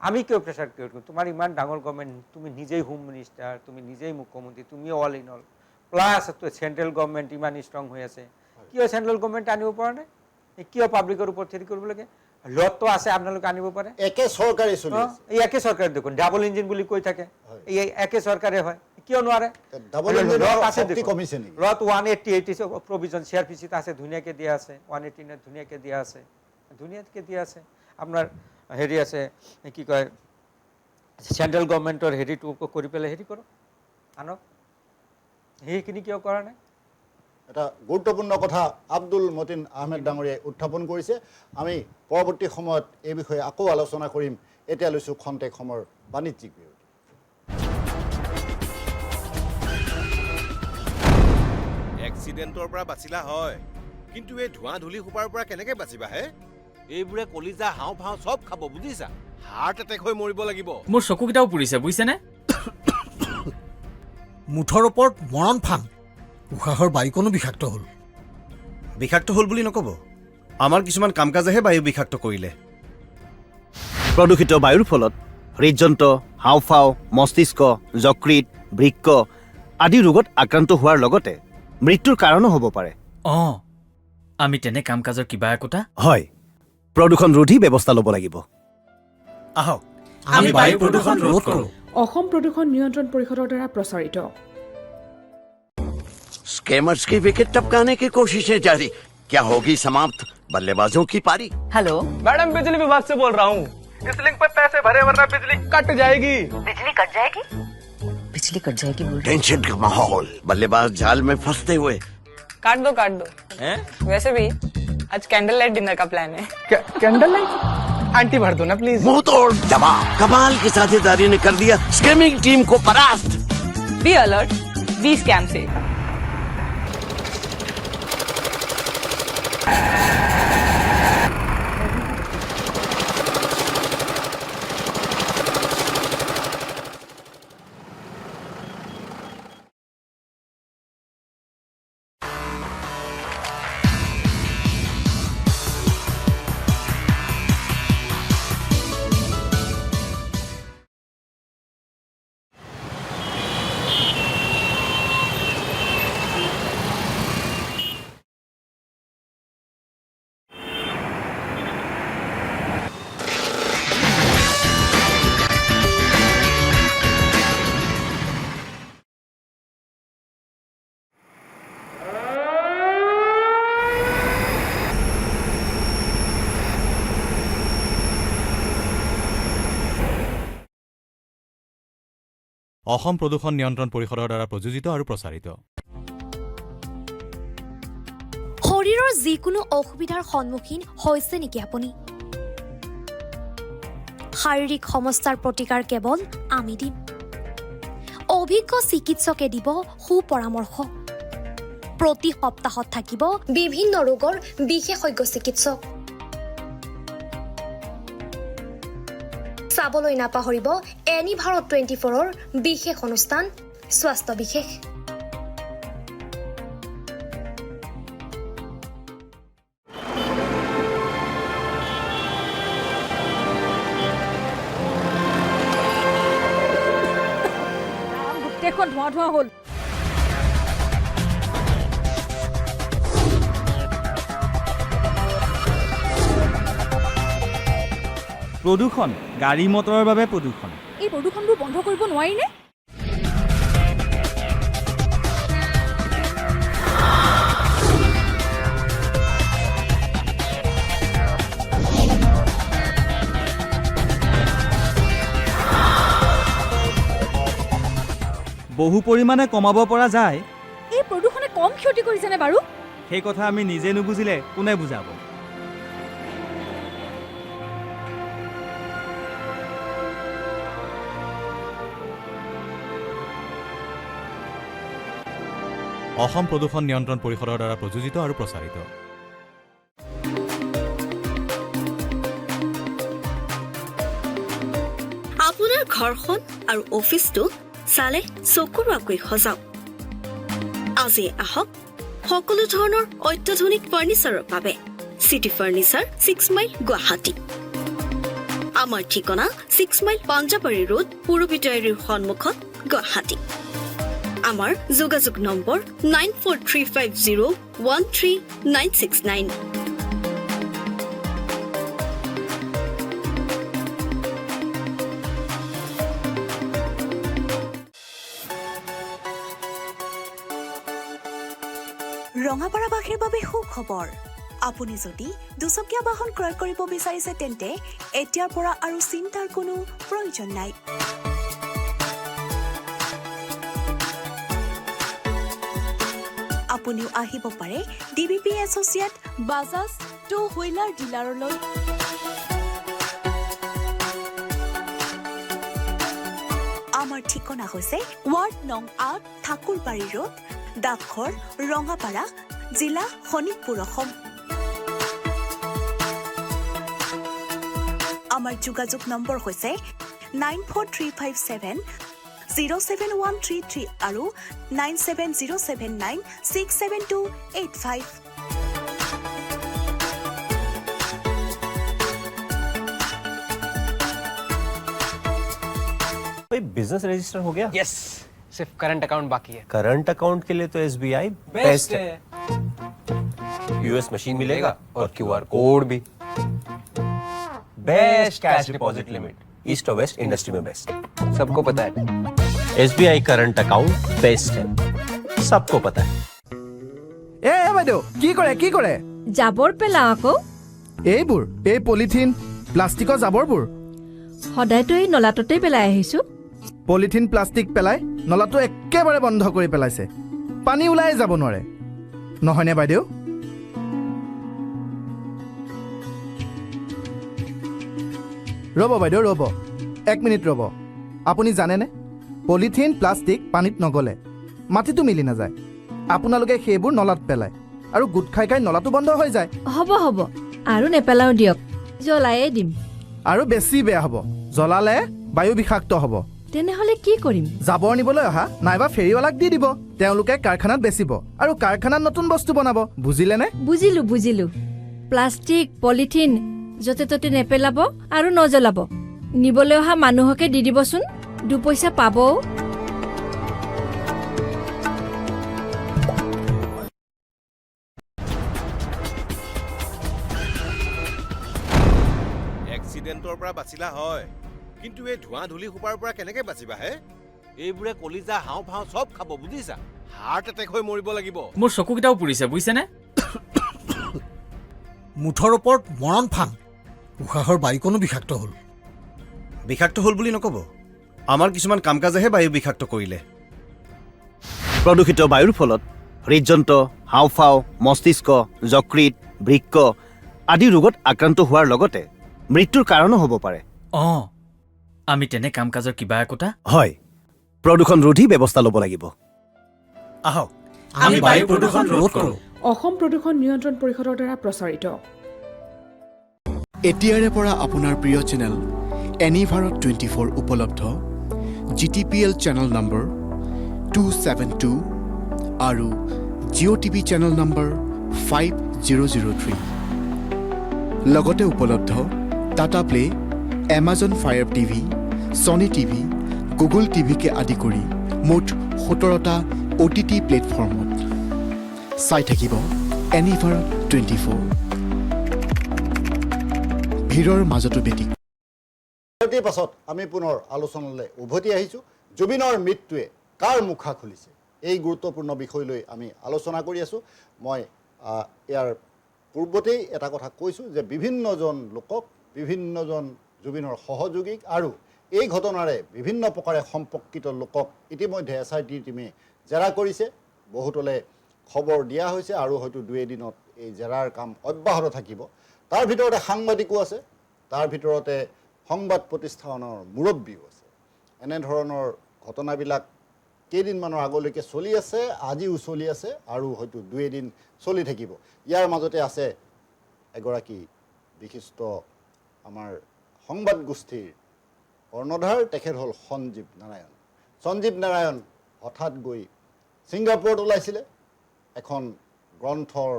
S2: আমি কিয় প্ৰেছাৰ ক্ৰিয়েট কৰিম? তোমাৰ ইমান ডাঙৰ গভৰ্ণমেণ্ট, তুমি নিজেই হোম মিনিষ্টাৰ, তুমি নিজেই মুখ্যমন্ত্ৰী, তুমি all in all, plus central government ইমান ষ্ট্ৰং হৈ আছে। কিয় চেণ্ট্ৰেল গভৰ্ণমেণ্টে আনিব পৰা নাই? কিয় পাব্লিকৰ ওপৰত হেৰি কৰিব লাগে? লতটো আছে, আপোনালোকে আনিব পাৰে।
S1: একে চৰকাৰে চলি আছে।
S2: এই একে চৰকাৰে দেখোন ডাবল ইঞ্জিন বুলি কৈ থাকে, এই একে চৰকাৰে হয়, কিয় নোৱাৰে? লত 188 প্ৰভিজন CRPCত আছে, ধুনীয়াকৈ দিয়া আছে। 189 ধুনীয়াকৈ দিয়া আছে। আপোনাৰ হেৰি আছে, কি কয়, চেণ্ট্ৰেল গভৰ্ণমেণ্টৰ হেৰিটো কৰি পেলাই হেৰি কৰক, আনক। সেইখিনি কিয় কৰা নাই?
S1: এটা গুৰুত্বপূৰ্ণ কথা আব্দুল মতিন আহমেদ ডাঙৰীয়াই উত্থাপন কৰিছে। আমি পৰৱৰ্তী সময়ত এই বিষয়ে আকৌ আলোচনা কৰিম। এতিয়া লৈছোঁ খন্তেক সময়ৰ বাণিজ্যিক বিৰতি।
S5: এক্সিডেণ্টৰ পৰা বাচিলা হয়, কিন্তু এই ধোঁৱা ধূলি সোপাৰ পৰা কেনেকৈ বাচিবা হে? এইবোৰে কলিজা হাওঁফাওঁ চব খাব, বুজিছা? হাৰ্ট এটেক হৈ মৰিব লাগিব।
S6: মোৰ চকুকেইটাও পুৰিছে, বুজিছেনে?
S7: মুঠৰ ওপৰত মৰণ ফান। উশাহৰ বায়ুকণো বিষাক্ত হ'ল।
S8: বিষাক্ত হ'ল বুলি নক'ব, আমাৰ কিছুমান কাম কাজেহে বায়ু বিষাক্ত কৰিলে। প্ৰদূষিত বায়ুৰ ফলত হৃদযন্ত্ৰ, হাওঁফাওঁ, মস্তিষ্ক, যকৃত, বৃক্ক আদি ৰোগত আক্ৰান্ত হোৱাৰ লগতে মৃত্যুৰ কাৰণো হ'ব পাৰে।
S6: আমি তেনে কাম কাজৰ কিবা একোটা
S8: হয়, প্ৰদূষণ ৰোধী ব্যৱস্থা ল'ব লাগিব। আহক
S7: আমি বায়ু প্ৰদূষণ ৰোধ কৰোঁ।
S9: অসম প্ৰদূষণ নিয়ন্ত্ৰণ পৰিষদৰ দ্বাৰা প্ৰচাৰিত।
S10: स्कैमर्स की विकेट टपकाने की कोशिशें जारी, क्या होगी समाप्त बल्लेबाजों की पारी?
S11: हेलो
S12: मैडम, बिजली विभाग से बोल रहा हूँ। इस लिंक पे पैसे भरे वरना बिजली कट जाएगी।
S11: बिजली कट जाएगी? बिजली कट जाएगी बोल रहे?
S10: टेंशन का माहौल, बल्लेबाज जाल में फंसते हुए।
S12: काट दो वैसे भी आज कैंडल लाइट डिनर का प्लान है। कैंडल लाइट आंटी भर दो ना प्लीज।
S10: मुंह तोड़ जवाब, कमाल की साझेदारी ने कर दिया स्कैमिंग टीम को परास्त।
S12: बी अलर्ट, बी स्कैम से।
S13: অসম প্ৰদূষণ নিয়ন্ত্ৰণ পৰিষদৰ দ্বাৰা প্ৰযোজিত আৰু প্ৰচাৰিত।
S14: শৰীৰৰ যিকোনো অসুবিধাৰ সন্মুখীন হৈছে নেকি আপুনি? শাৰীৰিক সমস্যাৰ প্ৰতিকাৰ কেৱল আমি দিম। অভিজ্ঞ চিকিৎসকে দিব সুপৰামৰ্শ। প্ৰতি সপ্তাহত থাকিব বিভিন্ন ৰোগৰ বিশেষজ্ঞ চিকিৎসক। চাবলৈ নাপাহৰিব এনি ভাৰত 24ৰ বিশেষ অনুষ্ঠান স্বাস্থ্য বিশেষ।
S9: গোটেইখন ধোঁৱা ধোঁৱা হ'ল।
S2: প্ৰদূষণ, গাড়ী মটৰৰ বাবে প্ৰদূষণ।
S9: এই প্ৰদূষণবোৰ বন্ধ কৰিব নোৱাৰিনে?
S2: বহু পৰিমাণে কমাব পৰা যায়।
S9: এই প্ৰদূষণে কম ক্ষতি কৰিছেনে বাৰু?
S2: সেই কথা আমি নিজে নুবুজিলে কোনে বুজাব?
S13: অসম প্ৰদূষণ নিয়ন্ত্ৰণ পৰিষদৰ দ্বাৰা প্ৰযোজিত আৰু প্ৰচাৰিত।
S14: আপোনাৰ ঘৰখন আৰু অফিচটো চালে চকুৰোৱাকৈ সজাওক। আজি আহক সকলো ধৰণৰ অত্যাধুনিক ফাৰ্নিচাৰৰ বাবে চিটি ফাৰ্নিচাৰ 6 মাইল গুৱাহাটী। আমাৰ ঠিকনা 6 মাইল পাঞ্জাবাৰী ৰোড পুৰবিটাৰীৰ সন্মুখত গুৱাহাটী। আমাৰ যোগাযোগ নম্বৰ 9435013969।
S11: ৰঙাপাৰাবাসীৰ বাবে সুখবৰ। আপুনি যদি দুচকীয়া বাহন ক্ৰয় কৰিব বিচাৰিছে তেন্তে এতিয়াৰ পৰা আৰু চিন্তাৰ কোনো প্ৰয়োজন নাই। আপুনিও আহিব পাৰে DBP associate Bajaj two wheeler ডিলাৰলৈ। আমাৰ ঠিকনা হৈছে ৱাৰ্ড নং ৮ ঠাকুৰবাৰী ৰোড, ডাকঘৰ, ৰঙাপাৰা, জিলা শোণিতপুৰ, অসম। আমাৰ যোগাযোগ নম্বৰ হৈছে 9435707133 আৰু 9707967285।
S8: बिजनेस रजिस्टर हो गया?
S12: यस, सिर्फ करंट अकाउंट बाकी है।
S8: करंट अकाउंट के लिए तो SBI बेस्ट है। US मशीन मिलेगा और QR कोड भी। Best cash deposit limit east और वेस्ट इंडस्ट्री में बेस्ट।
S12: सबको पता है।
S8: SBI करंट अकाउंट बेस्ट है, सबको पता है।
S7: এ বাইদেউ কি কৰে?
S9: জাবৰ পেলাও আকৌ।
S7: এইবোৰ এই পলিথিন প্লাষ্টিকৰ জাবৰবোৰ
S9: সদায়তো এই নলাটোতেই পেলাই আহিছো।
S7: পলিথিন প্লাষ্টিক পেলাই নলাটো একেবাৰে বন্ধ কৰি পেলাইছে। পানী ওলাই যাব নোৱাৰে, নহয়নে বাইদেউ? ৰ'ব বাইদেউ ৰ'ব, 1 মিনিট ৰ'ব। আপুনি জানেনে পলিথিন প্লাষ্টিক পানীত নগলে মাটিটো মিলি নাযায়। আপোনালোকে সেইবোৰ নলাত পেলায় আৰু গোট খাই নলাটো বন্ধ হৈ যায়।
S9: হ'ব আৰু নেপেলাও দিয়ক, জ্বলায়ে দিম।
S7: আৰু বেছি বেয়া হ'ব, জ্বলালে বায়ু বিষাক্ত হ'ব।
S9: তেনেহ'লে কি কৰিম?
S7: জাবৰ নিবলৈ অহা নাইবা ফেৰীৱালাক দি দিব। তেওঁলোকে কাৰখানাত বেচিব আৰু কাৰখানাত নতুন বস্তু বনাব। বুজিলেনে?
S9: বুজিলো। প্লাষ্টিক পলিথিন য'তে ত'তে নেপেলাব আৰু নজ্বলাব। নিবলৈ অহা মানুহকে দি দিবচোন, 2 পইচা পাব।
S5: এক্সিডেণ্টৰ পৰা বাচিলা হয়, কিন্তু এই ধোঁৱা ধূলি সোপাৰ পৰা কেনেকে বাচিবা হে? এইবোৰে কলিজা হাওঁফাওঁ চব খাব, বুজিছা? হাৰ্ট এটেক হৈ মৰিব লাগিব।
S6: মোৰ চকুকেইটাও পুৰিছে বুজিছেনে?
S7: মুঠৰ ওপৰত মৰণ ফান। উশাহৰ বায়ুকণো বিষাক্ত হ'ল।
S8: বিষাক্ত হ'ল বুলি নক'ব, আমাৰ কিছুমান কাম কাজেহে বায়ু বিষাক্ত কৰিলে প্ৰদূষিত বায়ুৰ ফলত হৃদযন্ত্ৰ হাওঁফাওঁ মস্তিষ্ক যকৃত বৃক্ক আদি ৰোগত আক্ৰান্ত হোৱাৰ লগতে মৃত্যুৰ কাৰণো হ'ব পাৰে
S6: অঁ আমি তেনে কাম কাজৰ কিবা একোটা
S8: হয় প্ৰদূষণ ৰোধী ব্যৱস্থা ল'ব লাগিব আহক
S6: আমি বায়ু প্ৰদূষণ ৰোধ কৰোঁ
S12: অসম প্ৰদূষণ নিয়ন্ত্ৰণ পৰিষদৰ দ্বাৰা প্ৰচাৰিত
S15: এতিয়াৰে পৰা আপোনাৰ প্ৰিয় চেনেল এনি ভাৰত 24 উপলব্ধ GTPL চেনেল নম্বৰ 272 আৰু জিঅ' টিভি চেনেল নম্বৰ 5003 লগতে উপলব্ধ Tata play Amazon fire TV Sony TV Google টিভিকে আদি কৰি মুঠ 17টা OTT প্লেটফৰ্মত চাই থাকিব এনি ভাৰত 24 ভিৰৰ মাজতো বেটি
S1: বিৰতিৰ পাছত আমি পুনৰ আলোচনালৈ উভতি আহিছোঁ জুবিনৰ মৃত্যুৱে কাৰ মুখা খুলিছে এই গুৰুত্বপূৰ্ণ বিষয় লৈ আমি আলোচনা কৰি আছোঁ মই ইয়াৰ পূৰ্বতেই এটা কথা কৈছোঁ যে বিভিন্নজন লোকক বিভিন্নজন জুবিনৰ সহযোগীক আৰু এই ঘটনাৰে বিভিন্ন প্ৰকাৰে সম্পৰ্কিত লোকক ইতিমধ্যে SIT টিমে জেৰা কৰিছে বহুতলৈ খবৰ দিয়া হৈছে আৰু হয়তো 2 দিনত এই জেৰাৰ কাম অব্যাহত থাকিব তাৰ ভিতৰতে সাংবাদিকো আছে তাৰ ভিতৰতে সংবাদ প্ৰতিষ্ঠানৰ মুৰব্বীও আছে এনেধৰণৰ ঘটনাবিলাক কেইদিনমানৰ আগলৈকে চলি আছে আজিও চলি আছে আৰু হয়তো 2 দিন চলি থাকিব ইয়াৰ মাজতে আছে এগৰাকী বিশিষ্ট আমাৰ সংবাদ গোষ্ঠীৰ কৰ্ণধাৰ তেখেত হ'ল সঞ্জীৱ নাৰায়ণ হঠাৎ গৈ ছিংগাপুৰত ওলাইছিলে এখন গ্ৰন্থৰ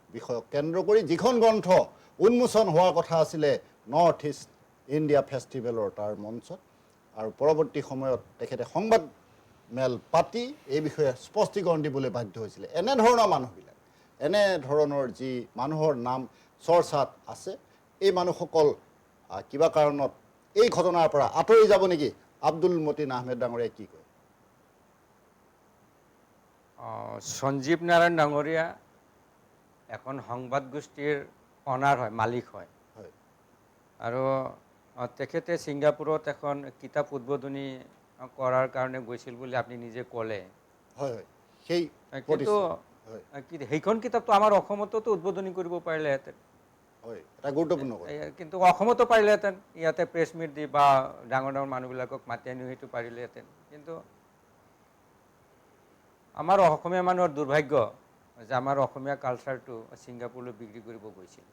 S1: বিষয়ক কেন্দ্ৰ কৰি যিখন গ্ৰন্থ উন্মোচন হোৱাৰ কথা আছিলে নৰ্থ ইষ্ট ইণ্ডিয়া ফেষ্টিভেলৰ তাৰ মঞ্চত আৰু পৰৱৰ্তী সময়ত তেখেতে সংবাদ মেল পাতি এই বিষয়ে স্পষ্টীকৰণ দিবলৈ বাধ্য হৈছিলে এনেধৰণৰ মানুহবিলাক এনেধৰণৰ যি মানুহৰ নাম চৰ্চাত আছে এই মানুহসকল কিবা কাৰণত এই ঘটনাৰ পৰা আঁতৰি যাব নেকি আব্দুল মতিন আহমেদ ডাঙৰীয়াই কি কয়
S2: সঞ্জীৱ নাৰায়ণ ডাঙৰীয়া এখন সংবাদ গোষ্ঠীৰ অনাৰ হয় মালিক হয় আৰু তেখেতে ছিংগাপুৰত এখন কিতাপ উদ্বোধনী কৰাৰ কাৰণে গৈছিল বুলি আপুনি নিজে ক'লে
S1: হয় সেই
S2: কিন্তু সেইখন কিতাপটো আমাৰ অসমতো উদ্বোধনী কৰিব পাৰিলেহেঁতেন
S1: হয় এটা গুৰুত্বপূৰ্ণ
S2: কিন্তু অসমতো পাৰিলেহেঁতেন ইয়াতে প্ৰেছ মিট দি বা ডাঙৰ ডাঙৰ মানুহবিলাকক মাতি আনি সেইটো পাৰিলেহেঁতেন কিন্তু আমাৰ অসমীয়া মানুহৰ দুৰ্ভাগ্য যে আমাৰ অসমীয়া কালচাৰটো ছিংগাপুৰলৈ বিক্ৰী কৰিব গৈছিল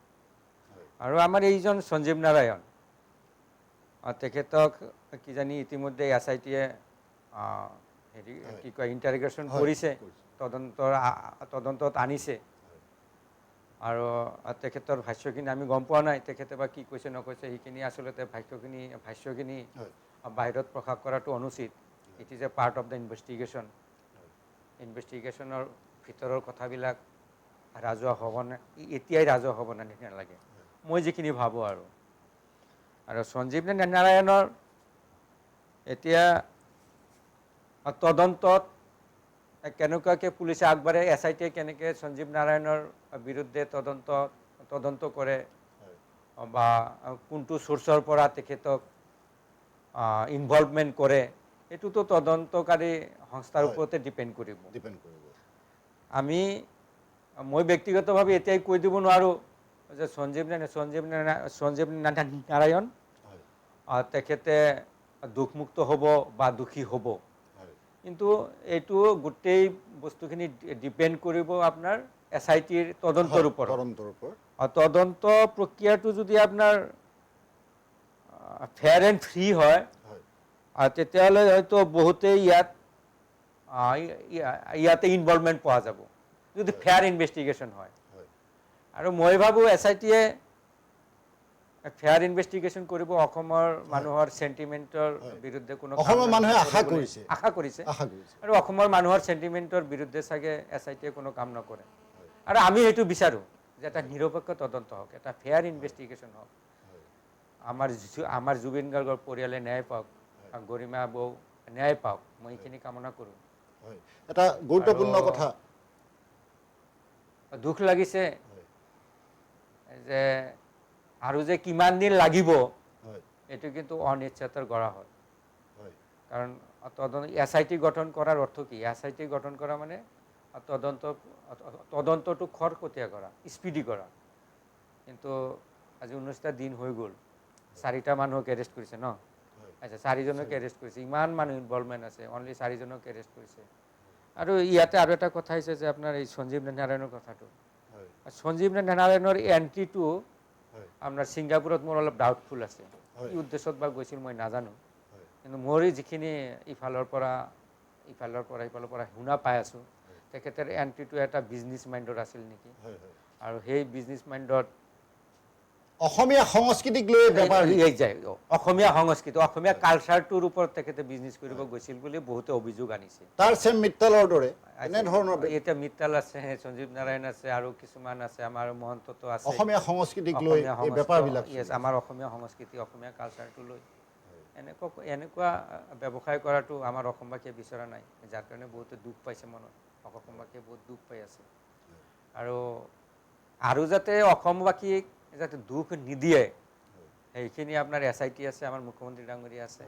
S2: আৰু আমাৰ এইজন সঞ্জীৱ নাৰায়ণ তেখেতক কিজানি ইতিমধ্যে SITয়ে হেৰি কি কয় ইণ্টাৰগ্ৰেশ্যন কৰিছে তদন্তত আনিছে আৰু তেখেতৰ ভাষ্যখিনি আমি গম পোৱা নাই তেখেতে বা কি কৈছে নকৈছে সেইখিনি আচলতে ভাষ্যখিনি বাহিৰত প্ৰকাশ কৰাটো অনুচিত it is a part of the ইনভেষ্টিগেশ্যনৰ ভিতৰৰ কথাবিলাক ৰাজহুৱা হ'ব নে এতিয়াই ৰাজহুৱা হ'ব নে নালাগে মই যিখিনি ভাবোঁ আৰু সঞ্জীৱ নাৰায়ণৰ এতিয়া তদন্তত কেনেকুৱাকৈ পুলিচে আগবাঢ়ে SITয়ে কেনেকৈ সঞ্জীৱ নাৰায়ণৰ বিৰুদ্ধে তদন্ত কৰে বা কোনটো চ'ৰ্চৰ পৰা তেখেতক ইনভলভমেণ্ট কৰে এইটোতো তদন্তকাৰী সংস্থাৰ ওপৰতে ডিপেণ্ড কৰিব মই ব্যক্তিগতভাৱে এতিয়াই কৈ দিব নোৱাৰোঁ যে সঞ্জীৱ নাৰায়ণ তেখেতে দুখমুক্ত হ'ব বা দুখী হ'ব কিন্তু এইটো গোটেই বস্তুখিনি ডিপেণ্ড কৰিব আপোনাৰ SITৰ তদন্তৰ ওপৰত তদন্ত প্ৰক্ৰিয়াটো যদি আপোনাৰ ফেয়াৰ এণ্ড ফ্ৰী হয় তেতিয়াহ'লে হয়তো বহুতেই ইয়াতে ইনভলভমেণ্ট পোৱা যাব যদি ফেয়াৰ ইনভেষ্টিগেশ্যন হয় আৰু মই ভাবোঁ SITয়ে ফেয়াৰ ইনভেষ্টিগেশ্যন কৰিব অসমৰ মানুহৰ চেণ্টিমেণ্টৰ বিৰুদ্ধে কোনো আশা কৰিছে আৰু অসমৰ মানুহৰ চেণ্টিমেণ্টৰ বিৰুদ্ধে চাগে SITয়ে কোনো কাম নকৰে আৰু আমি সেইটো বিচাৰোঁ যে এটা নিৰপেক্ষ তদন্ত হওক এটা ফেয়াৰ ইনভেষ্টিগেশ্যন হওক আমাৰ জুবিন গাৰ্গৰ পৰিয়ালে ন্যায় পাওক গৰিমা বৌ ন্যায় পাওক মই এইখিনি কামনা কৰোঁ
S1: এটা গুৰুত্বপূৰ্ণ কথা
S2: দুখ লাগিছে যে আৰু যে কিমান দিন লাগিব এইটো কিন্তু অনিশ্চয়তাৰ গৰা হয় কাৰণ SIT গঠন কৰাৰ অৰ্থ কি? SIT গঠন কৰা মানে তদন্তটো খৰতকীয়া কৰা, স্পীডি কৰা। কিন্তু আজি 19টা দিন হৈ গ'ল, 4টা মানুহক এৰেষ্ট কৰিছে ন? আচ্ছা, 4জনক এৰেষ্ট কৰিছে, ইমান মানুহ ইনভলভমেণ্ট আছে, অনলি 4জনক এৰেষ্ট কৰিছে। আৰু ইয়াতে আৰু এটা কথা হৈছে যে আপোনাৰ এই সঞ্জীৱ নাৰায়ণৰ কথাটো, সঞ্জীৱ নাৰায়ণৰ এণ্ট্ৰিটো আপোনাৰ ছিংগাপুৰত মোৰ অলপ ডাউটফুল আছে। কি উদ্দেশ্যত বা গৈছিল মই নাজানো, কিন্তু মোৰ যিখিনি ইফালৰ পৰা শুনা পাই আছোঁ, তেখেতৰ এণ্ট্ৰিটো এটা বিজনেছ মাইণ্ডত আছিল নেকি, আৰু সেই বিজনেছ মাইণ্ডত
S1: অসমীয়া সংস্কৃতিক লৈ
S2: যায়, অসমীয়া সংস্কৃতি, অসমীয়া কালচাৰটোৰ ওপৰত তেখেতে বিজনেছ কৰিব গৈছিল বুলি বহুতে অভিযোগ আনিছে।
S1: তাৰ চেম মিত্তালৰ দৰে এনেধৰণৰ
S2: এতিয়া মিত্তাল আছে, সঞ্জীৱ নাৰায়ণ আছে, আৰু কিছুমান আছে, আমাৰ মহন্তটো আছে।
S1: অসমীয়া সংস্কৃতিক লৈ এই বেপাৰবিলাক,
S2: আমাৰ অসমীয়া সংস্কৃতি, অসমীয়া কালচাৰটো লৈ এনেকুৱা ব্যৱসায় কৰাটো আমাৰ অসমবাসীয়ে বিচৰা নাই, যাৰ কাৰণে বহুতে দুখ পাইছে মনত, অসমবাসীয়ে বহুত দুখ পাই আছে। আৰু যাতে অসমবাসীক যাতে দুখ নিদিয়ে, সেইখিনি আপোনাৰ SIT আছে, আমাৰ মুখ্যমন্ত্ৰী ডাঙৰীয়া আছে,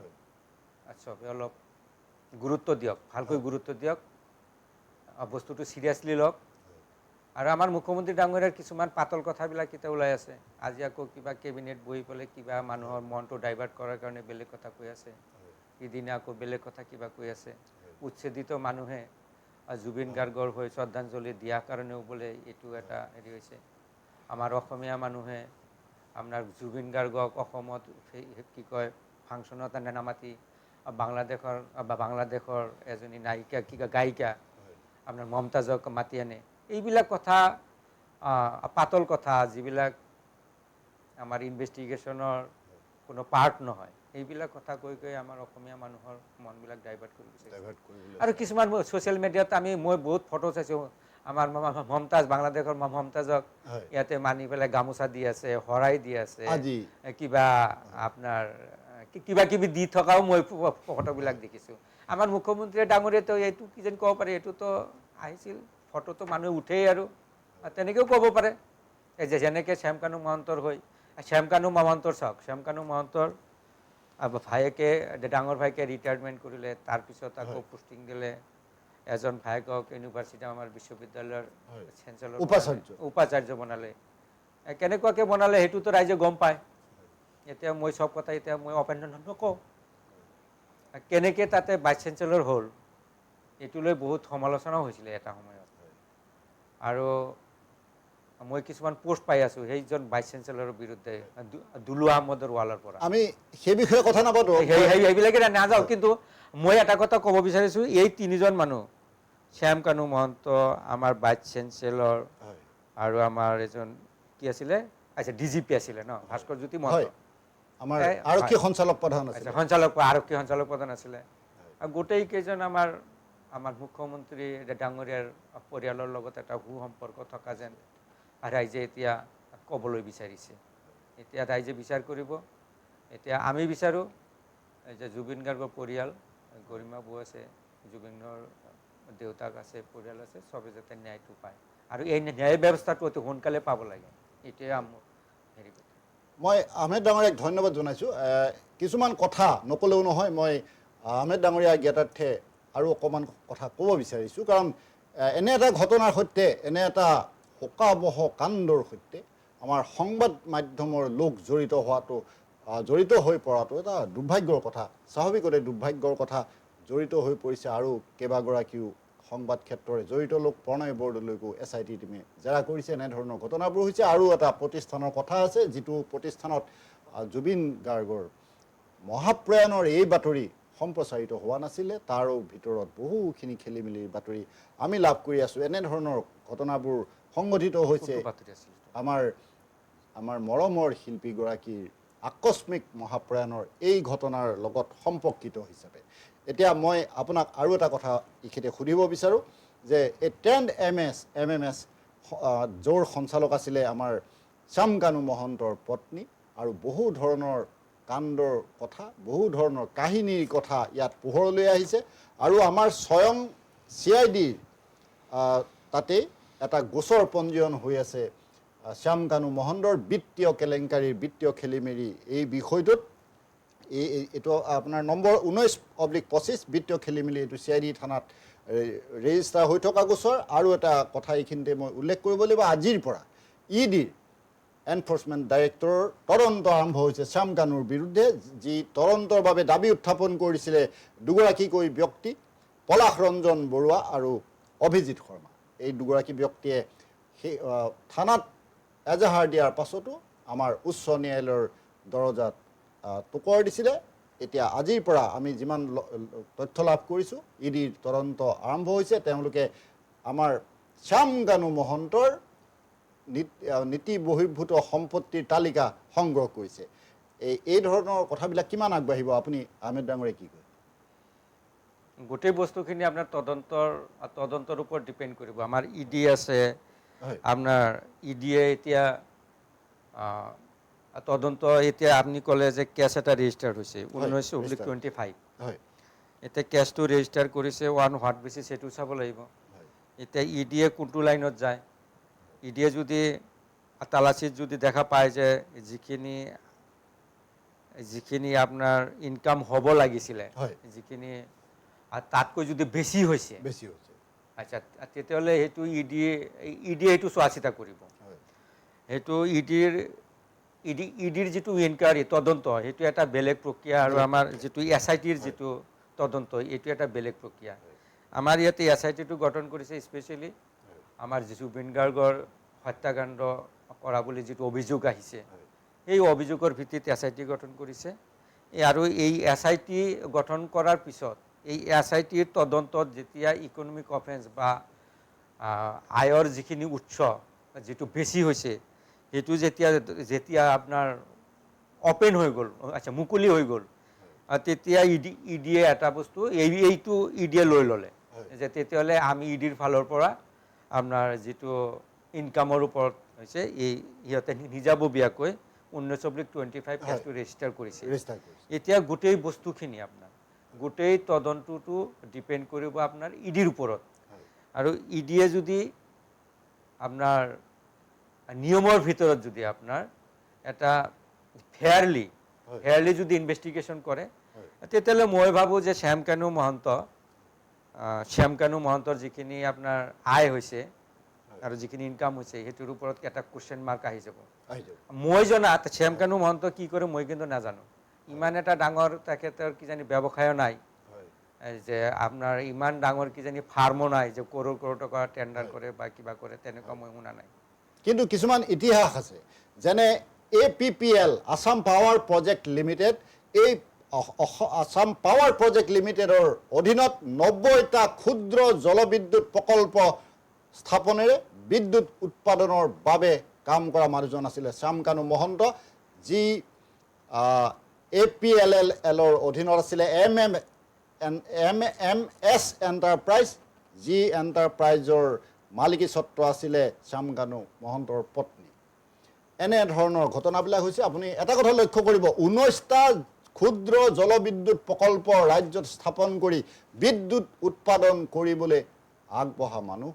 S2: চবে অলপ গুৰুত্ব দিয়ক, ভালকৈ গুৰুত্ব দিয়ক, বস্তুটো চিৰিয়াছলি লওক। আৰু আমাৰ মুখ্যমন্ত্ৰী ডাঙৰীয়াৰ কিছুমান পাতল কথাবিলাক এতিয়া ওলাই আছে। আজি আকৌ কিবা কেবিনেট বহি পেলাই কিবা মানুহৰ মনটো ডাইভাৰ্ট কৰাৰ কাৰণে বেলেগ কথা কৈ আছে, সিদিনা আকৌ বেলেগ কথা কিবা কৈ আছে। উচ্ছেদিত মানুহে জুবিন গাৰ্গৰ হৈ শ্ৰদ্ধাঞ্জলি দিয়াৰ কাৰণেও বোলে এইটো এটা হেৰি হৈছে। আমাৰ অসমীয়া মানুহে আপোনাৰ জুবিন গাৰ্গক অসমত কি কয় ফাংচনত নামাতি বাংলাদেশৰ এজনী নায়িকা গায়িকা আপোনাৰ মমতাজক মাতি আনে। এইবিলাক কথা পাতল কথা, যিবিলাক আমাৰ ইনভেষ্টিগেশ্যনৰ কোনো পাৰ্ট নহয়, এইবিলাক কথা কৈ আমাৰ অসমীয়া মানুহৰ মনবিলাক ডাইভাৰ্ট কৰি গৈছে। আৰু কিছুমান ছ'চিয়েল মিডিয়াত মই বহুত ফটো চাইছোঁ, আমাৰ বাংলাদেশৰ মমতাজক ইয়াতে মানি পেলাই গামোচা দি আছে, শৰাই দি আছে, কিবা আপোনাৰ কিবা কিবি দি থকাও মই ফটোবিলাক দেখিছোঁ। আমাৰ মুখ্যমন্ত্ৰী ডাঙৰীয়াতো এইটো কি যেন ক'ব পাৰে, এইটোতো আহিছিল, ফটোটো মানুহে উঠেই, আৰু তেনেকৈও ক'ব পাৰে। যেনেকৈ শ্যামকানু মহন্তৰ শ্যামকানু মহন্তৰ চাওক, শ্যামকানু মহন্তৰ ভায়েকে, ডাঙৰ ভায়েকে ৰিটায়াৰমেণ্ট কৰিলে, তাৰপিছত আকৌ পোষ্টিং দিলে, এজন ভায়েকক ইউনিভাৰ্চিটি আমাৰ বিশ্ববিদ্যালয়ৰ চেঞ্চেলৰ উপাচাৰ্য বনালে। কেনেকুৱাকৈ বনালে সেইটোতো ৰাইজে গম পায়। এতিয়া মই চব কথা মই অপেন নকওঁ, কেনেকৈ তাতে ভাইচ চেঞ্চেলৰ হ'ল এইটো লৈ বহুত সমালোচনাও হৈছিলে এটা সময়ত। আৰু মই কিছুমান পোষ্ট পাই আছোঁ সেইজন ভাইচ চেঞ্চেলৰৰ বিৰুদ্ধে, দুলু আহমদৰ ৱালৰ পৰা।
S1: আমি সেই বিষয়ে কথা নাপাতো,
S2: সেইবিলাকে নাযাওঁ, কিন্তু মই এটা কথা ক'ব বিচাৰিছোঁ, এই 3জন মানুহ, শ্যামকানু মহন্ত, আমাৰ ভাইচ চেঞ্চেলৰ, আৰু আমাৰ এজন কি আছিলে, আচ্ছা DGP আছিলে ন, ভাস্কৰ জ্যোতি মহন্ত,
S1: আমাৰ আৰক্ষী সঞ্চালক প্ৰধান আছিলে,
S2: আৰক্ষী সঞ্চালক প্ৰধান আছিলে। আৰু গোটেইকেইজন আমাৰ মুখ্যমন্ত্ৰী ডাঙৰীয়াৰ পৰিয়ালৰ লগত এটা সুসম্পৰ্ক থকা যেন ৰাইজে এতিয়া ক'বলৈ বিচাৰিছে। এতিয়া ৰাইজে বিচাৰ কৰিব। এতিয়া আমি বিচাৰোঁ যে জুবিন গাৰ্গৰ পৰিয়াল, গৰিমা বৌ আছে, জুবিনৰ দেউতাক আছে, পৰিয়াল আছে, চবে যাতে ন্যায়টো পায়, আৰু এই ন্যায় ব্যৱস্থাটো অতি সোনকালে পাব লাগে, এইটোৱে হেৰি।
S1: মই আহমেদ ডাঙৰীয়াক ধন্যবাদ জনাইছোঁ। কিছুমান কথা নক'লেও নহয়, মই আহমেদ ডাঙৰীয়া জ্ঞাতাৰ্থে আৰু অকণমান কথা ক'ব বিচাৰিছোঁ, কাৰণ এনে এটা ঘটনাৰ সৈতে, এনে এটা শোকাবহ কাণ্ডৰ সৈতে আমাৰ সংবাদ মাধ্যমৰ লোক জড়িত হৈ পৰাটো এটা দুৰ্ভাগ্যৰ কথা। স্বাভাৱিকতে দুৰ্ভাগ্যৰ কথা, জড়িত হৈ পৰিছে, আৰু কেইবাগৰাকীও সংবাদ ক্ষেত্ৰৰে জড়িত লোক প্ৰণয় বৰদলৈকো SIT টিমে জেৰা কৰিছে। এনেধৰণৰ ঘটনাবোৰ হৈছে। আৰু এটা প্ৰতিষ্ঠানৰ কথা আছে, যিটো প্ৰতিষ্ঠানত জুবিন গাৰ্গৰ মহাপ্ৰয়াণৰ এই বাতৰি সম্প্ৰচাৰিত হোৱা নাছিলে, তাৰো ভিতৰত বহুখিনি খেলি মেলিৰ বাতৰি আমি লাভ কৰি আছোঁ। এনেধৰণৰ ঘটনাবোৰ সংঘটিত হৈছে আমাৰ মৰমৰ শিল্পীগৰাকীৰ আকস্মিক মহাপ্ৰয়াণৰ এই ঘটনাৰ লগত সম্পৰ্কিত হিচাপে। এতিয়া মই আপোনাক আৰু এটা কথা এইখিনিতে সুধিব বিচাৰোঁ, যে এই ট্ৰেণ্ড MMS য'ৰ সঞ্চালক আছিলে আমাৰ শ্যামকানু মহন্তৰ পত্নী, আৰু বহু ধৰণৰ কাণ্ডৰ কথা, বহু ধৰণৰ কাহিনীৰ কথা ইয়াত পোহৰলৈ আহিছে। আৰু আমাৰ স্বয়ং CIDৰ তাতেই এটা গোচৰ পঞ্জীয়ন হৈ আছে শ্যামকানু মহন্তৰ বিত্তীয় কেলেংকাৰীৰ, বিত্তীয় খেলিমেলি এই বিষয়টোত। এইটো আপোনাৰ নম্বৰ 19/25 বিত্তীয় খেলি মেলি এইটো CID থানাত ৰেজিষ্টাৰ হৈ থকা গোচৰ। আৰু এটা কথা এইখিনিতে মই উল্লেখ কৰিব লাগিব, আজিৰ পৰা EDৰ এনফৰ্চমেণ্ট ডাইৰেক্টৰৰ তদন্ত আৰম্ভ হৈছে শ্যাম কানুৰ বিৰুদ্ধে, যি তদন্তৰ বাবে দাবী উত্থাপন কৰিছিলে দুগৰাকীকৈ ব্যক্তি, পলাশ ৰঞ্জন বৰুৱা আৰু অভিজিত শৰ্মা। এই দুগৰাকী ব্যক্তিয়ে সেই থানাত এজাহাৰ দিয়াৰ পাছতো আমাৰ উচ্চ ন্যায়ালয়ৰ দৰজাত টোকৰ দিছিলে। এতিয়া আজিৰ পৰা আমি যিমান তথ্য লাভ কৰিছোঁ, EDৰ তদন্ত আৰম্ভ হৈছে। তেওঁলোকে আমাৰ শ্যাম কানু মহন্তৰ নীতি বহিৰ্ভূত সম্পত্তিৰ তালিকা সংগ্ৰহ কৰিছে। এই ধৰণৰ কথাবিলাক কিমান আগবাঢ়িব, আপুনি আহমেদ ডাঙৰীয়াই কি কয়?
S2: গোটেই বস্তুখিনি আপোনাৰ তদন্তৰ ওপৰত ডিপেণ্ড কৰিব। আমাৰ ED আছে, আপোনাৰ EDয়ে এতিয়া তদন্ত, এতিয়া আপুনি ক'লে যে কেছ এটা ৰেজিষ্টাৰ হৈছে 19/25। এতিয়া কেছটো ৰেজিষ্টাৰ কৰিছে অন হোৱাট বেচিছ সেইটো চাব লাগিব। এতিয়া EDয়ে কোনটো লাইনত যায়। EDয়ে যদি তালাচীত যদি দেখা পায় যে যিখিনি আপোনাৰ ইনকাম হ'ব লাগিছিলে, যিখিনি তাতকৈ যদি বেছি হৈছে, আচ্ছা, তেতিয়াহ'লে সেইটো EDয়ে সেইটো চোৱা চিতা কৰিব। সেইটো EDৰ যিটো ইনকুৱাৰী তদন্ত, সেইটো এটা বেলেগ প্ৰক্ৰিয়া। আৰু আমাৰ যিটো SITৰ যিটো তদন্ত, এইটো এটা বেলেগ প্ৰক্ৰিয়া। আমাৰ ইয়াতে SITটো গঠন কৰিছে স্পেচিয়েলি আমাৰ জুবিন গাৰ্গৰ হত্যাকাণ্ড কৰা বুলি যিটো অভিযোগ আহিছে, সেই অভিযোগৰ ভিত্তিত SIT গঠন কৰিছে। আৰু এই SIT গঠন কৰাৰ পিছত এই SITৰ তদন্তত যেতিয়া ইকনমিক অফেন্স বা আয়ৰ যিখিনি উৎস যিটো বেছি হৈছে, সেইটো যেতিয়া আপোনাৰ অপেন হৈ গ'ল, আচ্ছা মুকলি হৈ গ'ল, তেতিয়া EDয়ে এটা বস্তু এইটো EDয়ে লৈ ল'লে যে তেতিয়াহ'লে আমি EDৰ ফালৰ পৰা আপোনাৰ যিটো ইনকামৰ ওপৰত হৈছে সিহঁতে নিজাববীয়াকৈ 19/25 কেছটো ৰেজিষ্টাৰ কৰিছে। এতিয়া গোটেই বস্তুখিনি আপোনাৰ গোটেই তদন্তটো ডিপেণ্ড কৰিব আপোনাৰ EDৰ ওপৰত। আৰু EDয়ে যদি আপোনাৰ নিয়মৰ ভিতৰত যদি আপোনাৰ এটা ফেয়াৰলি যদি ইনভেষ্টিগেশ্যন কৰে, তেতিয়াহ'লে মই ভাবোঁ যে শ্যাম কানু মহন্তৰ যিখিনি আপোনাৰ আয় হৈছে আৰু যিখিনি ইনকাম হৈছে, সেইটোৰ ওপৰত এটা কুৱেশ্যন মাৰ্ক আহি যাব। মই জনাত শ্যাম কানু মহন্ত কি কৰে মই কিন্তু নাজানো। ইমান এটা ডাঙৰ তেখেতৰ কিজানি ব্যৱসায়ো নাই, যে আপোনাৰ ইমান ডাঙৰ কিজানি ফাৰ্মো নাই যে কৰোৰ টকা টেণ্ডাৰ কৰে বা কিবা কৰে, তেনেকুৱা মই শুনা নাই।
S1: কিন্তু কিছুমান ইতিহাস আছে, যেনে APPL Assam power project limited, এই আছাম পাৱাৰ প্ৰজেক্ট লিমিটেডৰ অধীনত 90টা ক্ষুদ্ৰ জলবিদ্যুৎ প্ৰকল্প স্থাপনেৰে বিদ্যুৎ উৎপাদনৰ বাবে কাম কৰা মানুহজন আছিলে শ্যাম কানু মহন্ত, যি APLLৰ অধীনত আছিলে MMS এণ্টাৰপ্ৰাইজ, যি এণ্টাৰপ্ৰাইজৰ মালিকী স্বত্ব আছিলে শ্যাম কানু মহন্তৰ পত্নী। এনেধৰণৰ ঘটনাবিলাক হৈছে। আপুনি এটা কথা লক্ষ্য কৰিব, 19টা ক্ষুদ্ৰ জলবিদ্যুৎ প্ৰকল্প ৰাজ্যত স্থাপন কৰি বিদ্যুৎ উৎপাদন কৰিবলৈ আগবঢ়া মানুহ,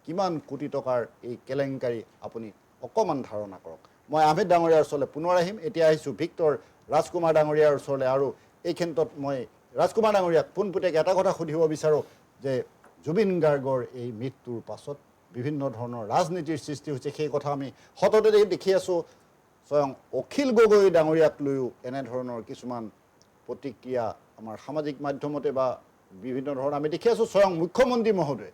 S1: কিমান কোটি টকাৰ এই কেলেংকাৰী আপুনি অকণমান ধাৰণা কৰক। মই আহমেদ ডাঙৰীয়াৰ ওচৰলৈ পুনৰ আহিম। এতিয়া আহিছোঁ ভিক্টৰ ৰাজকুমাৰ ডাঙৰীয়াৰ ওচৰলৈ। আৰু এই ক্ষেত্ৰত মই ৰাজকুমাৰ ডাঙৰীয়াক পোনপটীয়াকৈ এটা কথা সুধিব বিচাৰোঁ যে জুবিন গাৰ্গৰ এই মৃত্যুৰ পাছত বিভিন্ন ধৰণৰ ৰাজনীতিৰ সৃষ্টি হৈছে, সেই কথা আমি সততে দেখি আছোঁ। স্বয়ং অখিল গগৈ ডাঙৰীয়াক লৈও এনেধৰণৰ কিছুমান প্ৰতিক্ৰিয়া আমাৰ সামাজিক মাধ্যমতে বা বিভিন্ন ধৰণৰ আমি দেখি আছোঁ। স্বয়ং মুখ্যমন্ত্ৰী মহোদয়ে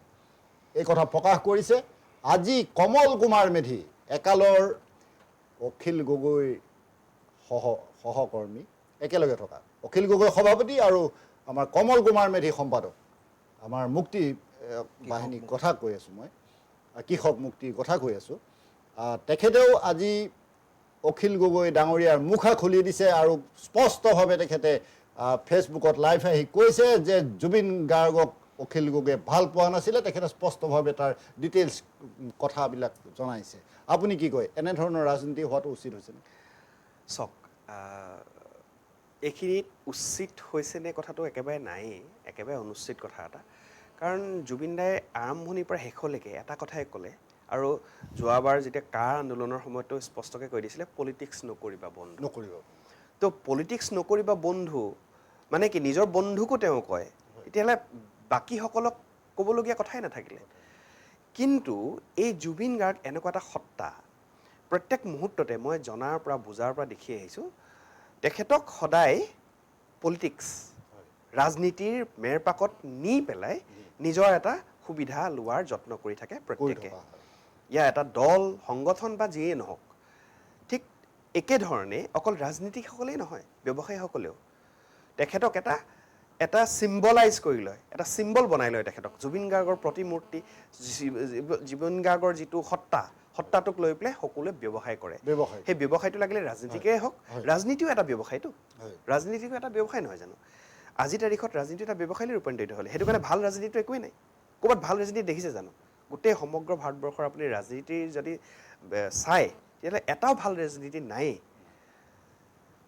S1: এই কথা প্ৰকাশ কৰিছে। আজি কমল কুমাৰ মেধি, একালৰ অখিল গগৈৰ সহকৰ্মী, একেলগে থকা অখিল গগৈ সভাপতি আৰু আমাৰ কমল কুমাৰ মেধি সম্পাদক, আমাৰ মুক্তি বাহিনীৰ কথা কৈ আছোঁ, মই কৃষক মুক্তিৰ কথা কৈ আছোঁ। তেখেতেও আজি অখিল গগৈ ডাঙৰীয়াৰ মুখা খুলি দিছে আৰু স্পষ্টভাৱে তেখেতে ফেচবুকত লাইভ আহি কৈছে যে জুবিন গাৰ্গক অখিল গগৈয়ে ভাল পোৱা নাছিলে। তেখেতে স্পষ্টভাৱে তাৰ ডিটেইলছ কথাবিলাক জনাইছে। আপুনি কি কয়, এনেধৰণৰ ৰাজনীতি হোৱাটো উচিত হৈছেনে?
S3: চাওক, এইখিনিত উচিত হৈছেনে কথাটো একেবাৰে নায়েই, একেবাৰে অনুচিত কথা এটা। কাৰণ জুবিন দাই আৰম্ভণিৰ পৰা শেষলৈকে এটা কথাই ক'লে, আৰু যোৱাবাৰ যেতিয়া কাৰ আন্দোলনৰ সময়তো স্পষ্টকৈ কৈ দিছিলে, পলিটিক্স নকৰিবা বন্ধু। তো পলিটিক্স নকৰিবা বন্ধু মানে কি নিজৰ বন্ধুকো তেওঁ কয় তেতিয়াহ'লে বাকীসকলক ক'বলগীয়া কথাই নাথাকিলে কিন্তু এই জুবিন গাৰ্গ এনেকুৱা এটা সত্তা প্ৰত্যেক মুহূৰ্ততে মই জনাৰ পৰা বুজাৰ পৰা দেখি আহিছোঁ তেখেতক সদায় পলিটিক্স ৰাজনীতিৰ মেৰপাকত নি পেলাই নিজৰ এটা সুবিধা লোৱাৰ যত্ন কৰি থাকে প্ৰত্যেকে ইয়াৰ এটা দল সংগঠন বা যিয়েই নহওক ঠিক একেধৰণে অকল ৰাজনীতিকসকলেই নহয় ব্যৱসায়ীসকলেও তেখেতক এটা চিম্বলাইজ কৰি লয় এটা চিম্বল বনাই লয় তেখেতক জুবিন গাৰ্গৰ প্ৰতিমূৰ্তি জুবিন গাৰ্গৰ যিটো সত্তাটোক লৈ পেলাই সকলোৱে ব্যৱসায় কৰে সেই ব্যৱসায়টো লাগিলে ৰাজনীতিকেই হওক ৰাজনীতিও এটা ব্যৱসায়টো ৰাজনীতিও এটা ব্যৱসায় নহয় জানো আজি তাৰিখত ৰাজনীতি এটা ব্যৱসায়লৈ ৰূপান্তৰিত হ'লে সেইটো কাৰণে ভাল ৰাজনীতিটো একোৱেই নাই ক'ৰবাত ভাল ৰাজনীতি দেখিছে জানো গোটেই সমগ্ৰ ভাৰতবৰ্ষৰ আপুনি ৰাজনীতিৰ যদি চায় তেতিয়াহ'লে এটাও ভাল ৰাজনীতি নায়েই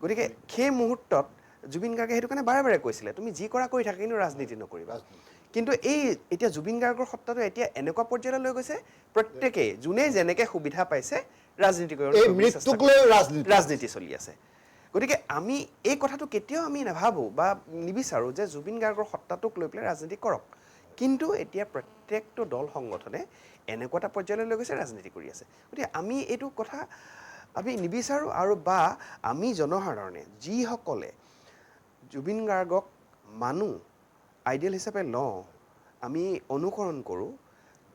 S3: গতিকে সেই মুহূৰ্তত জুবিন গাৰ্গে সেইটো কাৰণে বাৰে বাৰে কৈছিলে তুমি যি কৰা কৰি থাকা কিন্তু ৰাজনীতি নকৰিবা কিন্তু এতিয়া জুবিন গাৰ্গৰ সত্তাটো এতিয়া এনেকুৱা পৰ্যায়লৈ লৈ গৈছে প্ৰত্যেকেই যোনে যেনেকৈ সুবিধা পাইছে ৰাজনীতি চলি আছে গতিকে আমি এই কথাটো কেতিয়াও আমি নাভাবোঁ বা নিবিচাৰোঁ যে জুবিন গাৰ্গৰ সত্তাটোক লৈ পেলাই ৰাজনীতি কৰক কিন্তু এতিয়া প্ৰত্যেকটো দল সংগঠনে এনেকুৱা এটা পৰ্যায়লৈ লৈ গৈছে ৰাজনীতি কৰি আছে গতিকে আমি এইটো কথা আমি নিবিচাৰোঁ আৰু বা আমি জনসাধাৰণে যিসকলে জুবিন গাৰ্গক মানুহ আইডিয়েল হিচাপে লওঁ আমি অনুকৰণ কৰোঁ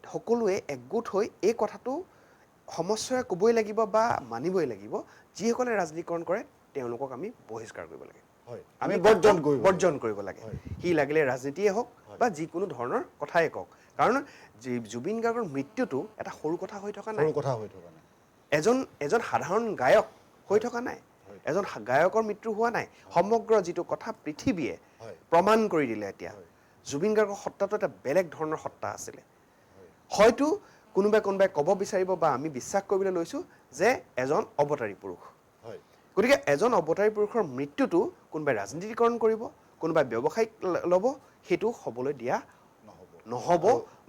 S3: সকলোৱে একগোট হৈ এই কথাটো সমস্যাৰে ক'বই লাগিব বা মানিবই লাগিব যিসকলে ৰাজনীতিকৰণ কৰে তেওঁলোকক আমি বহিষ্কাৰ কৰিব লাগে আমি বৰ্জন কৰিব লাগে সি লাগিলে ৰাজনীতিয়ে হওক বা যিকোনো ধৰণৰ কথাই কওক কাৰণ জুবিন গাৰ্গৰ মৃত্যুটো এটা সৰু কথা হৈ থকা নাই এজন সাধাৰণ গায়ক হৈ থকা নাই এজন গায়কৰ মৃত্যু হোৱা নাই সমগ্ৰ যিটো কথা পৃথিৱীয়ে প্ৰমাণ কৰি দিলে এতিয়া জুবিন গাৰ্গৰ সত্তাটো এটা বেলেগ ধৰণৰ সত্তা আছিলে হয়তো কোনোবাই ক'ব বিচাৰিব বা আমি বিশ্বাস কৰিবলৈ লৈছোঁ যে এজন অৱতাৰী পুৰুষ গতিকে এজন অৱতাৰী পুৰুষৰ মৃত্যুটো কোনোবাই ৰাজনীতিকৰণ কৰিব কোনোবাই ব্যৱসায়িক ল'ব সেইটো হ'বলৈ দিয়া নহ'ব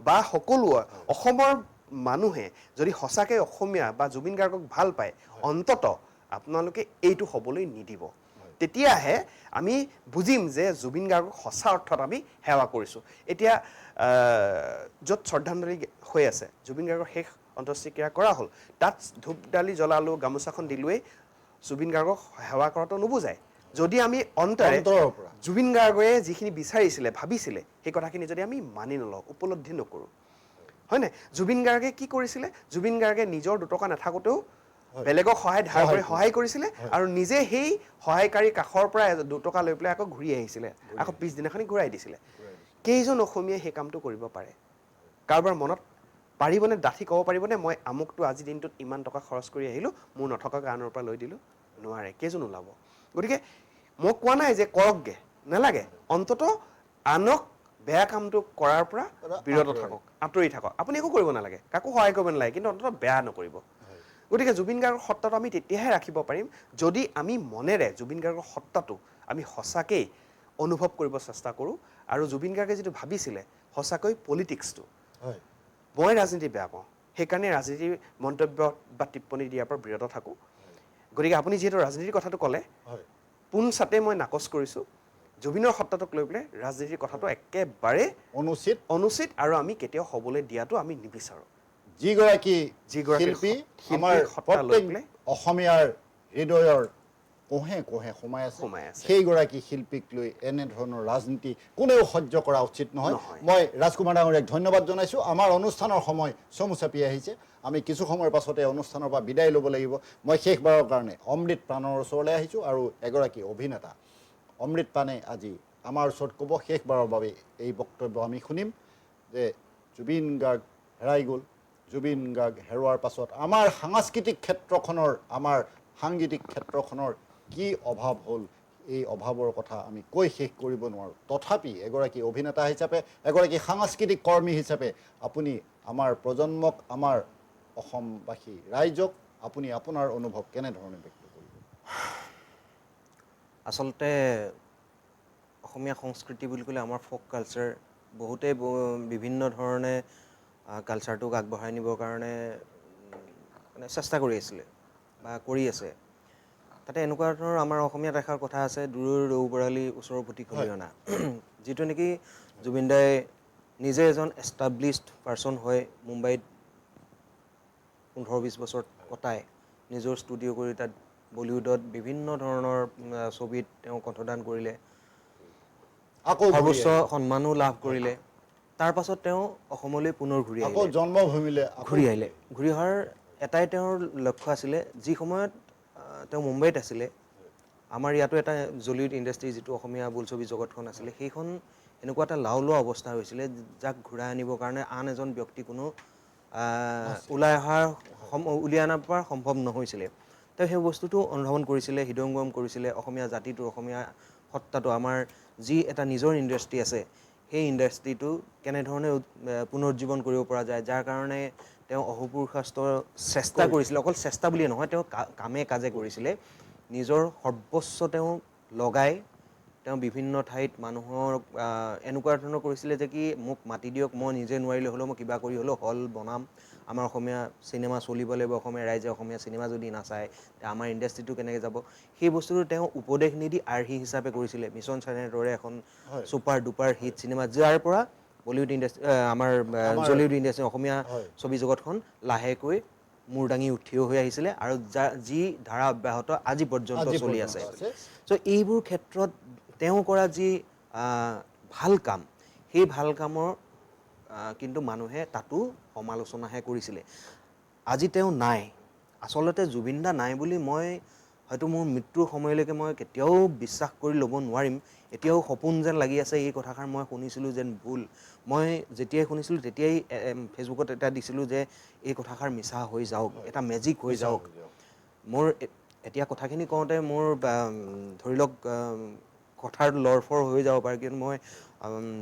S3: বা সকলোৱে অসমৰ মানুহে যদি সঁচাকৈ অসমীয়া বা জুবিন গাৰ্গক ভাল পায় অন্তত আপোনালোকে এইটো হ'বলৈ নিদিব তেতিয়াহে আমি বুজিম যে জুবিন গাৰ্গক সঁচা অৰ্থত আমি সেৱা কৰিছোঁ এতিয়া য'ত শ্ৰদ্ধাঞ্জলি হৈ আছে জুবিন গাৰ্গৰ শেষ অন্ত্যেষ্টিক্ৰিয়া কৰা হ'ল তাত ধূপডালি জ্বলালোঁ গামোচাখন দিলোৱেই জুবিন গাৰ্গক সেৱা কৰাটো নুবুজায় যদি আমি অন্তৰে জুবিন গাৰ্গে যিখিনি বিচাৰিছিলে ভাবিছিলে সেই কথাখিনি যদি আমি মানি নলওঁ উপলব্ধি নকৰোঁ হয়নে জুবিন গাৰ্গে কি কৰিছিলে জুবিন গাৰ্গে নিজৰ দুটকা নাথাকোঁতেও বেলেগক ধাৰ কৰি সহায় কৰিছিলে আৰু নিজে সেই সহায়কাৰী কাষৰ পৰা দুটকা লৈ পেলাই আকৌ ঘূৰি আহিছিলে আকৌ পিছদিনাখনি ঘূৰাই দিছিলে কেইজন অসমীয়াই সেই কামটো কৰিব পাৰে কাৰোবাৰ মনত পাৰিবনে ডাঠি ক'ব পাৰিবনে মই আমুকটো আজি দিনটোত ইমান টকা খৰচ কৰি আহিলোঁ মোৰ নথকা গানৰ পৰা লৈ দিলোঁ নোৱাৰে কেইজন ওলাব গতিকে মই কোৱা নাই যে কৰকগৈ নালাগে অন্তত আনক বেয়া কামটো কৰাৰ পৰা বিৰত থাকক আঁতৰি থাকক আপুনি একো কৰিব নালাগে কাকো সহায় কৰিব নালাগে কিন্তু অন্তত বেয়া নকৰিব গতিকে জুবিন গাৰ্গৰ সত্তাটো আমি তেতিয়াহে ৰাখিব পাৰিম যদি আমি মনেৰে জুবিন গাৰ্গৰ সত্তাটো আমি সঁচাকৈ অনুভৱ কৰিব চেষ্টা কৰোঁ আৰু জুবিন গাৰ্গে যিটো ভাবিছিলে সঁচাকৈ পলিটিক্সটো মই ৰাজনীতি বেয়া পাওঁ সেইকাৰণে ৰাজনীতিৰ মন্তব্য বা টিপ্পনী দিয়াৰ পৰা বিৰত থাকোঁ গতিকে আপুনি যিহেতু ৰাজনীতিৰ কথাটো ক'লে পোনচাতে মই নাকচ কৰিছোঁ জুবিনৰ সত্তাটোক লৈ পেলাই ৰাজনীতিৰ কথাটো একেবাৰে অনুচিত আৰু আমি কেতিয়াও হ'বলৈ দিয়াটো আমি নিবিচাৰোঁ
S1: যিগৰাকী শিল্পী আমাৰ প্ৰত্যেক অসমীয়াৰ হৃদয়ৰ কোহে কোহে সোমাই আছে সেইগৰাকী শিল্পীক লৈ এনেধৰণৰ ৰাজনীতি কোনেও সহ্য কৰা উচিত নহয় মই ৰাজকুমাৰ ডাঙৰীয়াক ধন্যবাদ জনাইছোঁ আমাৰ অনুষ্ঠানৰ সময় চমু চাপি আহিছে আমি কিছু সময়ৰ পাছতে অনুষ্ঠানৰ পৰা বিদায় ল'ব লাগিব মই শেষবাৰৰ কাৰণে অমৃত প্ৰাণৰ ওচৰলৈ আহিছোঁ আৰু এগৰাকী অভিনেতা অমৃত প্ৰাণে আজি আমাৰ ওচৰত ক'ব শেষবাৰৰ বাবে এই বক্তব্য আমি শুনিম যে জুবিন গাৰ্গ হেৰাই গ'ল জুবিন গাৰ্গ হেৰুৱাৰ পাছত আমাৰ সাংস্কৃতিক ক্ষেত্ৰখনৰ আমাৰ সাংগীতিক ক্ষেত্ৰখনৰ কি অভাৱ হ'ল এই অভাৱৰ কথা আমি কৈ শেষ কৰিব নোৱাৰোঁ তথাপি এগৰাকী অভিনেতা হিচাপে এগৰাকী সাংস্কৃতিক কৰ্মী হিচাপে আপুনি আমাৰ প্ৰজন্মক আমাৰ অসমবাসী ৰাইজক আপুনি আপোনাৰ অনুভৱ কেনেধৰণে ব্যক্ত কৰিব
S4: আচলতে অসমীয়া সংস্কৃতি বুলি ক'লে আমাৰ ফ'ক কালচাৰ বহুতেই বিভিন্ন ধৰণে কালচাৰটোক আগবঢ়াই নিবৰ কাৰণে মানে চেষ্টা কৰি আছিলে বা কৰি আছে তাতে এনেকুৱা ধৰণৰ আমাৰ অসমীয়াত এষাৰ কথা আছে, দূৰৰ ৰৌ বৰালি ওচৰৰ পুতি খলিহনা, যিটো নেকি জুবিন দাই নিজে এজন এষ্টাব্লিছড পাৰ্চন হৈ মুম্বাইত 15-20 বছৰ কটাই নিজৰ ষ্টুডিঅ' কৰি তাত বলিউডত বিভিন্ন ধৰণৰ ছবিত তেওঁ কণ্ঠদান কৰিলে, সৰ্বোচ্চ সন্মানো লাভ কৰিলে। তাৰ পাছত তেওঁ অসমলৈ পুনৰ ঘূৰি আহিলে,
S1: জন্মভূমিলৈ
S4: ঘূৰি অহাৰ এটাই তেওঁৰ লক্ষ্য আছিলে। যি সময়ত তেওঁ মুম্বাইত আছিলে, আমাৰ ইয়াতো এটা জলিউড ইণ্ডাষ্ট্ৰী যিটো অসমীয়া বোলছবি জগতখন আছিলে, সেইখন এনেকুৱা এটা লাওলোৱা অৱস্থা হৈছিলে, যাক ঘূৰাই আনিবৰ কাৰণে আন এজন ব্যক্তি কোনো উলিয়াই অনাৰ সম্ভৱ নহৈছিলে। তেওঁ সেই বস্তুটো অনুধাৱন কৰিছিলে, হৃদয়ংগম কৰিছিলে। অসমীয়া জাতিটো, অসমীয়া সত্তাটো, আমাৰ যি এটা নিজৰ ইণ্ডাষ্ট্ৰী আছে, সেই ইণ্ডাষ্ট্ৰীটো কেনেধৰণে পুনৰুজ্জীৱন কৰিব পৰা যায়, যাৰ কাৰণে তেওঁ অহোপুৰুষাস্ত্ৰ চেষ্টা কৰিছিলে। অকল চেষ্টা বুলিয়ে নহয়, তেওঁ কামে কাজে কৰিছিলে। নিজৰ সৰ্বোচ্চ তেওঁ লগাই তেওঁ বিভিন্ন ঠাইত মানুহৰ এনেকুৱা ধৰণৰ কৰিছিলে যে কি মোক মাতি দিয়ক, মই নিজে নোৱাৰিলে হ'লেও মই কিবা কৰি হ'লেও হল বনাম, আমাৰ অসমীয়া চিনেমা চলিব লাগিব, অসমীয়া ৰাইজে অসমীয়া চিনেমা যদি নাচায় আমাৰ ইণ্ডাষ্ট্ৰীটো কেনেকৈ যাব। সেই বস্তুটো তেওঁ উপদেশ নিদি আৰ্হি হিচাপে কৰিছিলে। মিছন চাইনাৰ দৰে এখন ছুপাৰ ডুপাৰ হিট চিনেমা, যাৰ পৰা বলিউড ইণ্ডাষ্ট্ৰী আমাৰ জলিউড ইণ্ডাষ্ট্ৰী অসমীয়া ছবি জগতখন লাহেকৈ মূৰ দাঙি উঠিও হৈ আহিছিলে, আৰু যি ধাৰা অব্যাহত আজি পৰ্যন্ত চলি আছে। চ' এইবোৰ ক্ষেত্ৰত তেওঁ কৰা যি ভাল কাম, সেই ভাল কামৰ কিন্তু মানুহে তাতো সমালোচনাহে কৰিছিলে। আজি তেওঁ নাই, আচলতে জুবিন দা নাই বুলি মই হয়তো মোৰ মৃত্যুৰ সময়লৈকে মই কেতিয়াও বিশ্বাস কৰি ল'ব নোৱাৰিম। এতিয়াও সপোন যেন লাগি আছে। এই কথাষাৰ মই শুনিছিলোঁ যেন ভুল। মই যেতিয়াই শুনিছিলোঁ তেতিয়াই ফেচবুকত এটা দিছিলোঁ যে এই কথাষাৰ মিছা হৈ যাওক, এটা মেজিক হৈ যাওক। মোৰ এতিয়া কথাখিনি কওঁতে মোৰ ধৰি লওক কথাৰ লৰফৰ হৈ যাব পাৰে, কিন্তু মই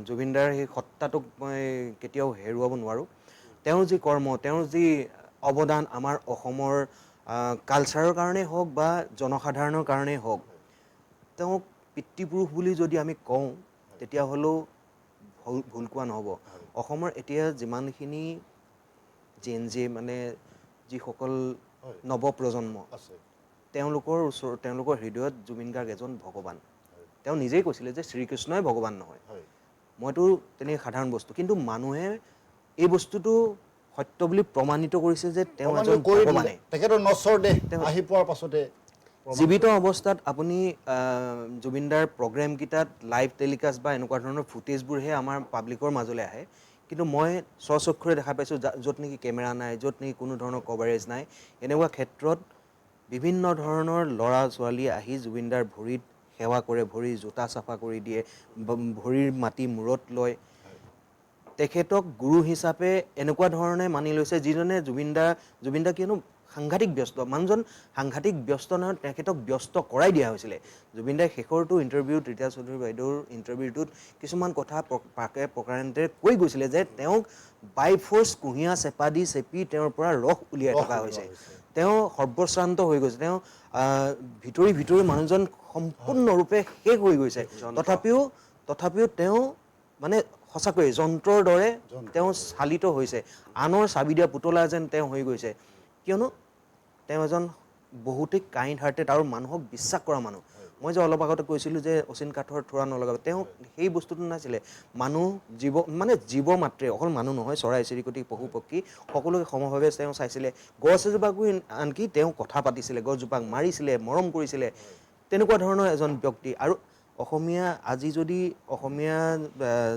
S4: জুবিন দাৰ সেই সত্তাটোক মই কেতিয়াও হেৰুৱাব নোৱাৰোঁ। তেওঁৰ যি কৰ্ম, তেওঁৰ যি অৱদান আমাৰ অসমৰ কালচাৰৰ কাৰণেই হওক বা জনসাধাৰণৰ কাৰণেই হওক, তেওঁক পিতৃপুৰুষ বুলি যদি আমি কওঁ তেতিয়াহ'লেও ভুল কোৱা নহ'ব। অসমৰ এতিয়া যিমানখিনি জেন মানে যিসকল নৱপ্ৰজন্ম, তেওঁলোকৰ হৃদয়ত জুবিন গাৰ্গ এজন ভগৱান। তেওঁ নিজেই কৈছিলে যে শ্ৰীকৃষ্ণই ভগৱান নহয়, মইতো তেনেকৈ সাধাৰণ বস্তু। কিন্তু মানুহে এই বস্তুটো সত্য বুলি প্ৰমাণিত কৰিছে যে তেওঁ এজন ভগৱানে। জীৱিত অৱস্থাত আপুনি জুবিনদাৰ প্ৰগ্ৰেমকেইটাত লাইভ টেলিকাষ্ট বা এনেকুৱা ধৰণৰ ফুটেজবোৰহে আমাৰ পাব্লিকৰ মাজলৈ আহে, কিন্তু মই স্বচক্ষুৰে দেখা পাইছোঁ য'ত নেকি কেমেৰা নাই, য'ত নেকি কোনো ধৰণৰ কভাৰেজ নাই, এনেকুৱা ক্ষেত্ৰত বিভিন্ন ধৰণৰ ল'ৰা ছোৱালী আহি জুবিনদাৰ ভৰিত সেৱা কৰে, ভৰিৰ জোতা চাফা কৰি দিয়ে, ভৰিৰ মাটি মূৰত লয়। তেখেতক গুৰু হিচাপে এনেকুৱা ধৰণে মানি লৈছে, যিজনে জুবিনদা কিয়নো সাংঘাতিক ব্যস্ত মানুহজন, সাংঘাতিক ব্যস্ত নহয়, তেখেতক ব্যস্ত কৰাই দিয়া হৈছিলে। জুবিনদাই শেষৰটো ইণ্টাৰভিউত, ৰীতা চৌধুৰী বাইদেউৰ ইণ্টাৰভিউটোত কিছুমান কথা প্ৰকাৰান্তেৰে কৈ গৈছিলে যে তেওঁক বাই ফ'ৰ্চ কুঁহিয়া চেপা দি চেপি তেওঁৰ পৰা ৰস উলিয়াই থকা হৈছে। তেওঁ সৰ্বশ্ৰান্ত হৈ গৈছে, তেওঁ ভিতৰি মানুহজন সম্পূৰ্ণৰূপে শেষ হৈ গৈছে। তথাপিও তেওঁ মানে সঁচাকৈয়ে যন্ত্ৰৰ দৰে তেওঁ চালিত হৈছে, আনৰ চাবি দিয়া পুতলা যেন তেওঁ হৈ গৈছে। কিয়নো তেওঁ এজন বহুতেই কাইণ্ড হাৰ্টেড আৰু মানুহক বিশ্বাস কৰা মানুহ। মই যে অলপ আগতে কৈছিলোঁ যে অচিন কাঠৰ থোৰা নলগাব, তেওঁ সেই বস্তুটো নাছিলে। মানুহ জীৱ মাত্ৰে, অকল মানুহ নহয়, চৰাই চিৰিকটি পশু পক্ষী সকলোকে সমভাৱে তেওঁ চাইছিলে। গছ এজোপাকো আনকি তেওঁ কথা পাতিছিলে, গছজোপাক মাৰিছিলে, মৰম কৰিছিলে, তেনেকুৱা ধৰণৰ এজন ব্যক্তি। আৰু আজি যদি অসমীয়া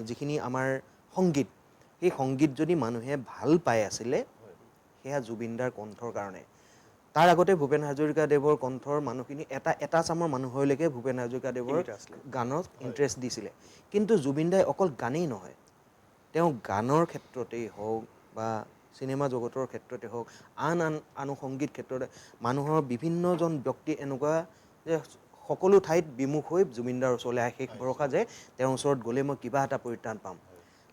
S4: যিখিনি আমাৰ সংগীত, সেই সংগীত যদি মানুহে ভাল পাই আছিলে সেয়া জুবিনদাৰ কণ্ঠৰ কাৰণে। তাৰ আগতে ভূপেন হাজৰিকাদেৱৰ কণ্ঠৰ মানুহখিনি এটা চামৰ মানুহলৈকে ভূপেন হাজৰিকাদেৱৰ গানত ইণ্টাৰেষ্ট দিছিলে। কিন্তু জুবিনদাই অকল গানেই নহয়, তেওঁ গানৰ ক্ষেত্ৰতেই হওক বা চিনেমা জগতৰ ক্ষেত্ৰতে হওক, আন আনুষংগিক ক্ষেত্ৰতে মানুহৰ বিভিন্নজন ব্যক্তি এনেকুৱা যে সকলো ঠাইত বিমুখ হৈ জুবিনদাৰ ওচৰলৈ আহে, শেষ ভৰসা যে তেওঁৰ ওচৰত গ'লে মই কিবা এটা পৰিত্ৰাণ পাম।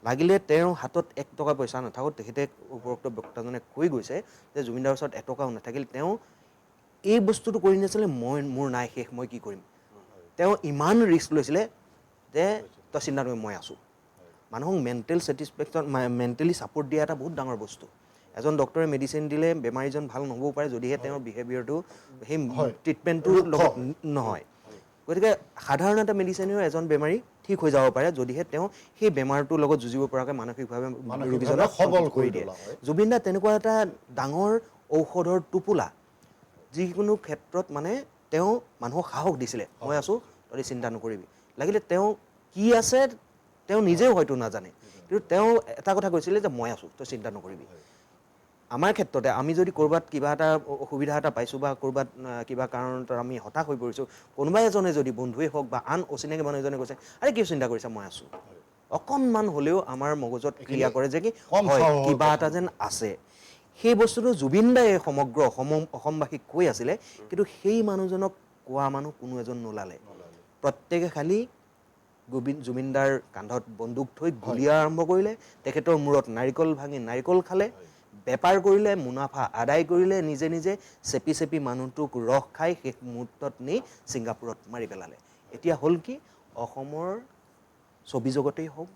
S4: লাগিলে তেওঁৰ হাতত 1 টকা পইচা নাথাকক, তেখেতে উপৰোক্ত বক্তাজনে কৈ গৈছে যে জুবিনদাৰ ওচৰত 1 টকাও নাথাকিল, তেওঁ এই বস্তুটো কৰি নাছিলে মোৰ নাই শেষ, মই কি কৰিম। তেওঁ ইমান ৰিস্ক লৈছিলে যে তই চিন্তা নকৰিবি মই আছোঁ। মানুহক মেণ্টেলি ছাপোৰ্ট দিয়া এটা বহুত ডাঙৰ বস্তু। এজন ডক্টৰে মেডিচিন দিলে বেমাৰীজন ভাল নহ'বও পাৰে যদিহে তেওঁৰ বিহেভিয়াৰটো সেই ট্ৰিটমেণ্টটোৰ লগত নহয়। গতিকে সাধাৰণ এটা মেডিচিনেও এজন বেমাৰী ঠিক হৈ যাব পাৰে যদিহে তেওঁ সেই বেমাৰটোৰ লগত যুঁজিব পৰাকৈ মানসিকভাৱে ৰোগীজনক সবল কৰি দিয়ে। জুবিন দা তেনেকুৱা এটা ডাঙৰ ঔষধৰ টোপোলা, যিকোনো ক্ষেত্ৰত মানে তেওঁ মানুহক সাহস দিছিলে, মই আছোঁ তই চিন্তা নকৰিবি। লাগিলে তেওঁ কি আছে তেওঁ নিজেও হয়তো নাজানে, কিন্তু তেওঁ এটা কথা কৈছিলে যে মই আছোঁ তই চিন্তা নকৰিবি। আমাৰ ক্ষেত্ৰতে আমি যদি ক'ৰবাত কিবা এটা অসুবিধা এটা পাইছোঁ বা ক'ৰবাত কিবা কাৰণত আমি হতাশ হৈ পৰিছোঁ, কোনোবা এজনে যদি বন্ধুৱে হওক বা আন অচিনাকি মানুহ এজনে কৈছে আৰে কিয় চিন্তা কৰিছা মই আছোঁ, অকণমান হ'লেও আমাৰ মগজত ক্ৰিয়া কৰে যে কি হয় কিবা এটা যেন আছে। সেই বস্তুটো জুবিন দাই সমগ্ৰ অসমবাসীক কৈ আছিলে, কিন্তু সেই মানুহজনক কোৱা মানুহ কোনো এজন নোলালে। প্ৰত্যেকে খালি জুবিনদাৰ কান্ধত বন্দুক থৈ গুলীয়া আৰম্ভ কৰিলে, তেখেতৰ মূৰত নাৰিকল ভাঙি নাৰিকল খালে, বেপাৰ কৰিলে, মুনাফা আদায় কৰিলে, নিজে নিজে চেপি চেপি মানুহটোক ৰস খাই শেষ মুহূৰ্তত নি ছিংগাপুৰত মাৰি পেলালে। এতিয়া হ'ল কি অসমৰ ছবি জগতেই হওক,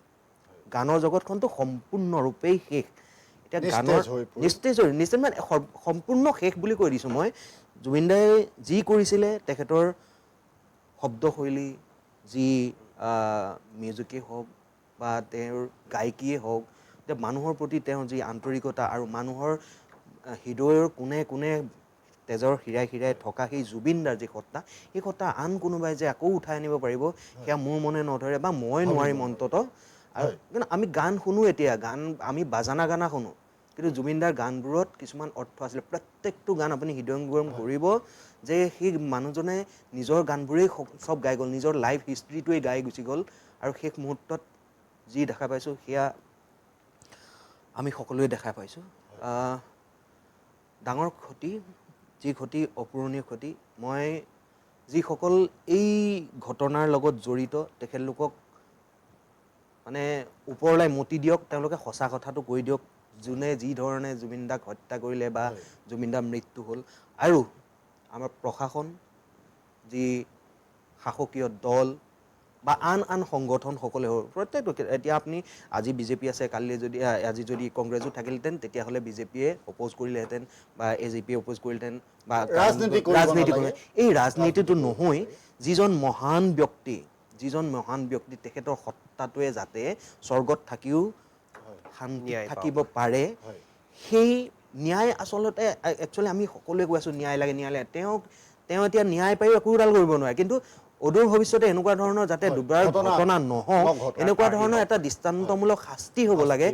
S4: গানৰ জগতখনতো সম্পূৰ্ণৰূপেই শেষ। এতিয়া গানৰ নিস্তেজ মানে সম্পূৰ্ণ শেষ বুলি কৈ দিছোঁ মই। জুবিন দাই যি কৰিছিলে তেখেতৰ শব্দশৈলী, যি মিউজিকেই হওক বা তেওঁৰ গায়কীয়ে হওক, যে মানুহৰ প্ৰতি তেওঁৰ যি আন্তৰিকতা আৰু মানুহৰ হৃদয়ৰ কোণে কোণে তেজৰ শিৰাই শিৰাই থকা সেই জুবিনদাৰ যি সত্তা, সেই সত্তা আন কোনোবাই যে আকৌ উঠাই আনিব পাৰিব সেয়া মোৰ মনে নধৰে বা মই নোৱাৰিম অন্ততঃ। আৰু কিন্তু আমি গান শুনো, এতিয়া গান আমি বাজানা গানা শুনো, কিন্তু জুবিনদাৰ গানবোৰত কিছুমান অৰ্থ আছিলে। প্ৰত্যেকটো গান আপুনি হৃদয়ংগম কৰিব যে সেই মানুহজনে নিজৰ গানবোৰেই চব গাই গ'ল, নিজৰ লাইফ হিষ্ট্ৰীটোৱেই গাই গুচি গ'ল, আৰু শেষ মুহূৰ্তত যি দেখা পাইছোঁ সেয়া আমি সকলোৱে দেখা পাইছোঁ। ডাঙৰ ক্ষতি, যি ক্ষতি অপূৰণীয় ক্ষতি। মই যিসকল এই ঘটনাৰ লগত জড়িত তেখেতলোকক মানে ওপৰলৈ মতি দিয়ক, তেওঁলোকে সঁচা কথাটো কৈ দিয়ক, যোনে যি ধৰণে জুবিন দাক হত্যা কৰিলে বা জুবিন দাৰ মৃত্যু হ'ল। আৰু আমাৰ প্ৰশাসন, যি শাসকীয় দল বা আন আন সংগঠনসকলে প্ৰত্যেকটো, এতিয়া আপুনি আজি বিজেপি আছে, কালি যদি আজি যদি কংগ্ৰেছো থাকিলহেঁতেন তেতিয়াহ'লে বিজেপিয়ে অপ'জ কৰিলেহেঁতেন বা এজেপিয়ে অপ'জ কৰিলেহেঁতেন বা ৰাজনীতি কৰিব। এই ৰাজনীতিটো নহয়, যিজন মহান ব্যক্তি তেখেতৰ সত্তাটোৱে যাতে স্বৰ্গত থাকিও শান্তি থাকিব পাৰে, সেই ন্যায় আচলতে একচুৱেলি আমি সকলোৱে কৈ আছোঁ ন্যায় লাগে ন্যায় লাগে। তেওঁ এতিয়া ন্যায় পায়ো একোডাল কৰিব নোৱাৰে, কিন্তু অদূৰ ভৱিষ্যতে এনেকুৱা ধৰণৰ যাতে দুবাৰ ঘটনা নহওক, এনেকুৱা ধৰণৰ এটা দৃষ্টান্তমূলক শাস্তি হ'ব লাগে।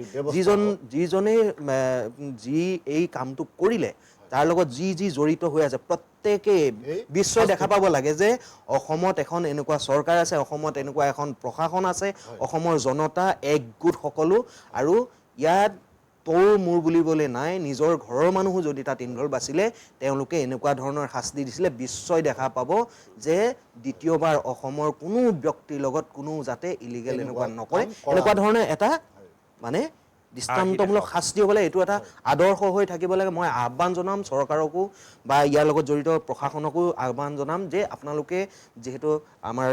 S4: যিজনে যি এই কামটো কৰিলে তাৰ লগত যি যি জড়িত হৈ আছে প্ৰত্যেকে বিশ্বই দেখা পাব লাগে যে অসমত এখন এনেকুৱা চৰকাৰ আছে, অসমত এনেকুৱা এখন প্ৰশাসন আছে, অসমৰ জনতা একগোট সকলো, আৰু ইয়াত তোৰ মোৰ বুলিবলৈ নাই, নিজৰ ঘৰৰ মানুহো যদি তাত ইনভলভ আছিলে তেওঁলোকে এনেকুৱা ধৰণৰ শাস্তি দিছিলে। বিশ্বই দেখা পাব যে দ্বিতীয়বাৰ অসমৰ কোনো ব্যক্তিৰ লগত কোনো যাতে ইলিগেল এনেকুৱা নকৰে, এনেকুৱা ধৰণৰ এটা মানে দৃষ্টান্তমূলক শাস্তি হ'ব লাগে। এইটো এটা আদৰ্শ হৈ থাকিব লাগে। মই আহ্বান জনাম চৰকাৰকো বা ইয়াৰ লগত জড়িত প্ৰশাসনকো আহ্বান জনাম যে আপোনালোকে যিহেতু আমাৰ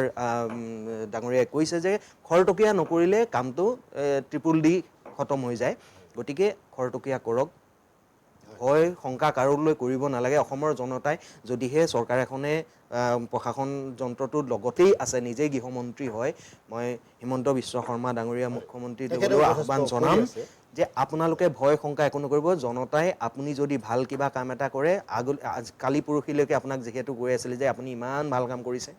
S4: ডাঙৰীয়াই কৈছে যে খৰতকীয়া নকৰিলে কামটো ট্ৰিপুল ডি খতম হৈ যায়, গতিকে খৰতকীয়া কৰক, ভয় শংকা কাৰোলৈ কৰিব নালাগে। অসমৰ জনতাই যদিহে চৰকাৰ এখনে প্ৰশাসন যন্ত্ৰটোৰ লগতেই আছে, নিজেই গৃহমন্ত্ৰী হয়, মই হিমন্ত বিশ্ব শৰ্মা ডাঙৰীয়া মুখ্যমন্ত্ৰীলৈও আহ্বান জনাম যে আপোনালোকে ভয় শংকা একো নকৰিব। জনতাই আপুনি যদি ভাল কিবা কাম এটা কৰে, কালি পৰহিলৈকে আপোনাক যিহেতু কৈ আছিলে যে আপুনি ইমান ভাল কাম কৰিছে,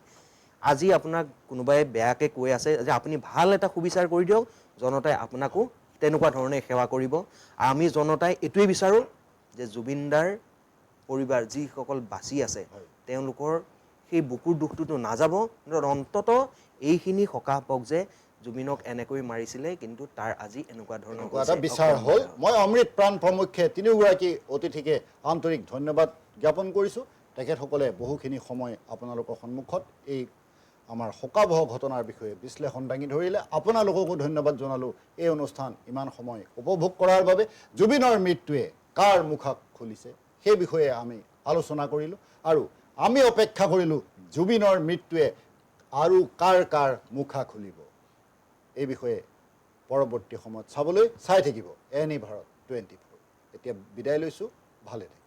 S4: আজি আপোনাক কোনোবাই বেয়াকৈ কৈ আছে যে আপুনি ভাল এটা সুবিচাৰ কৰি দিয়ক, জনতাই আপোনাকো তেনেকুৱা ধৰণে সেৱা কৰিব। আৰু আমি জনতাই এইটোৱেই বিচাৰোঁ যে জুবিনদাৰ পৰিবাৰ যিসকল বাচি আছে তেওঁলোকৰ সেই বুকুৰ দুখটোতো নাযাব, কিন্তু অন্ততঃ এইখিনি সকাহ পাওক যে জুবিনক এনেকৈ মাৰিছিলে কিন্তু তাৰ আজি এনেকুৱা ধৰণৰ
S1: এটা বিচাৰ হ'ল। মই অমৃত প্ৰাণ প্ৰমুখ্যে তিনিওগৰাকী অতিথিকে আন্তৰিক ধন্যবাদ জ্ঞাপন কৰিছোঁ। তেখেতসকলে বহুখিনি সময় আপোনালোকৰ সন্মুখত এই আমাৰ শোকাবহ ঘটনাৰ বিষয়ে বিশ্লেষণ দাঙি ধৰিলে। আপোনালোককো ধন্যবাদ জনালোঁ এই অনুষ্ঠান ইমান সময় উপভোগ কৰাৰ বাবে। জুবিনৰ মৃত্যুৱে কাৰ মুখাক খুলিছে সেই বিষয়ে আমি আলোচনা কৰিলোঁ, আৰু আমি অপেক্ষা কৰিলোঁ জুবিনৰ মৃত্যুৱে আৰু কাৰ কাৰ মুখা খুলিব। এই বিষয়ে পৰৱৰ্তী সময়ত চাবলৈ চাই থাকিব এনি ভাৰত 24। এতিয়া বিদায় লৈছোঁ, ভালে থাকে।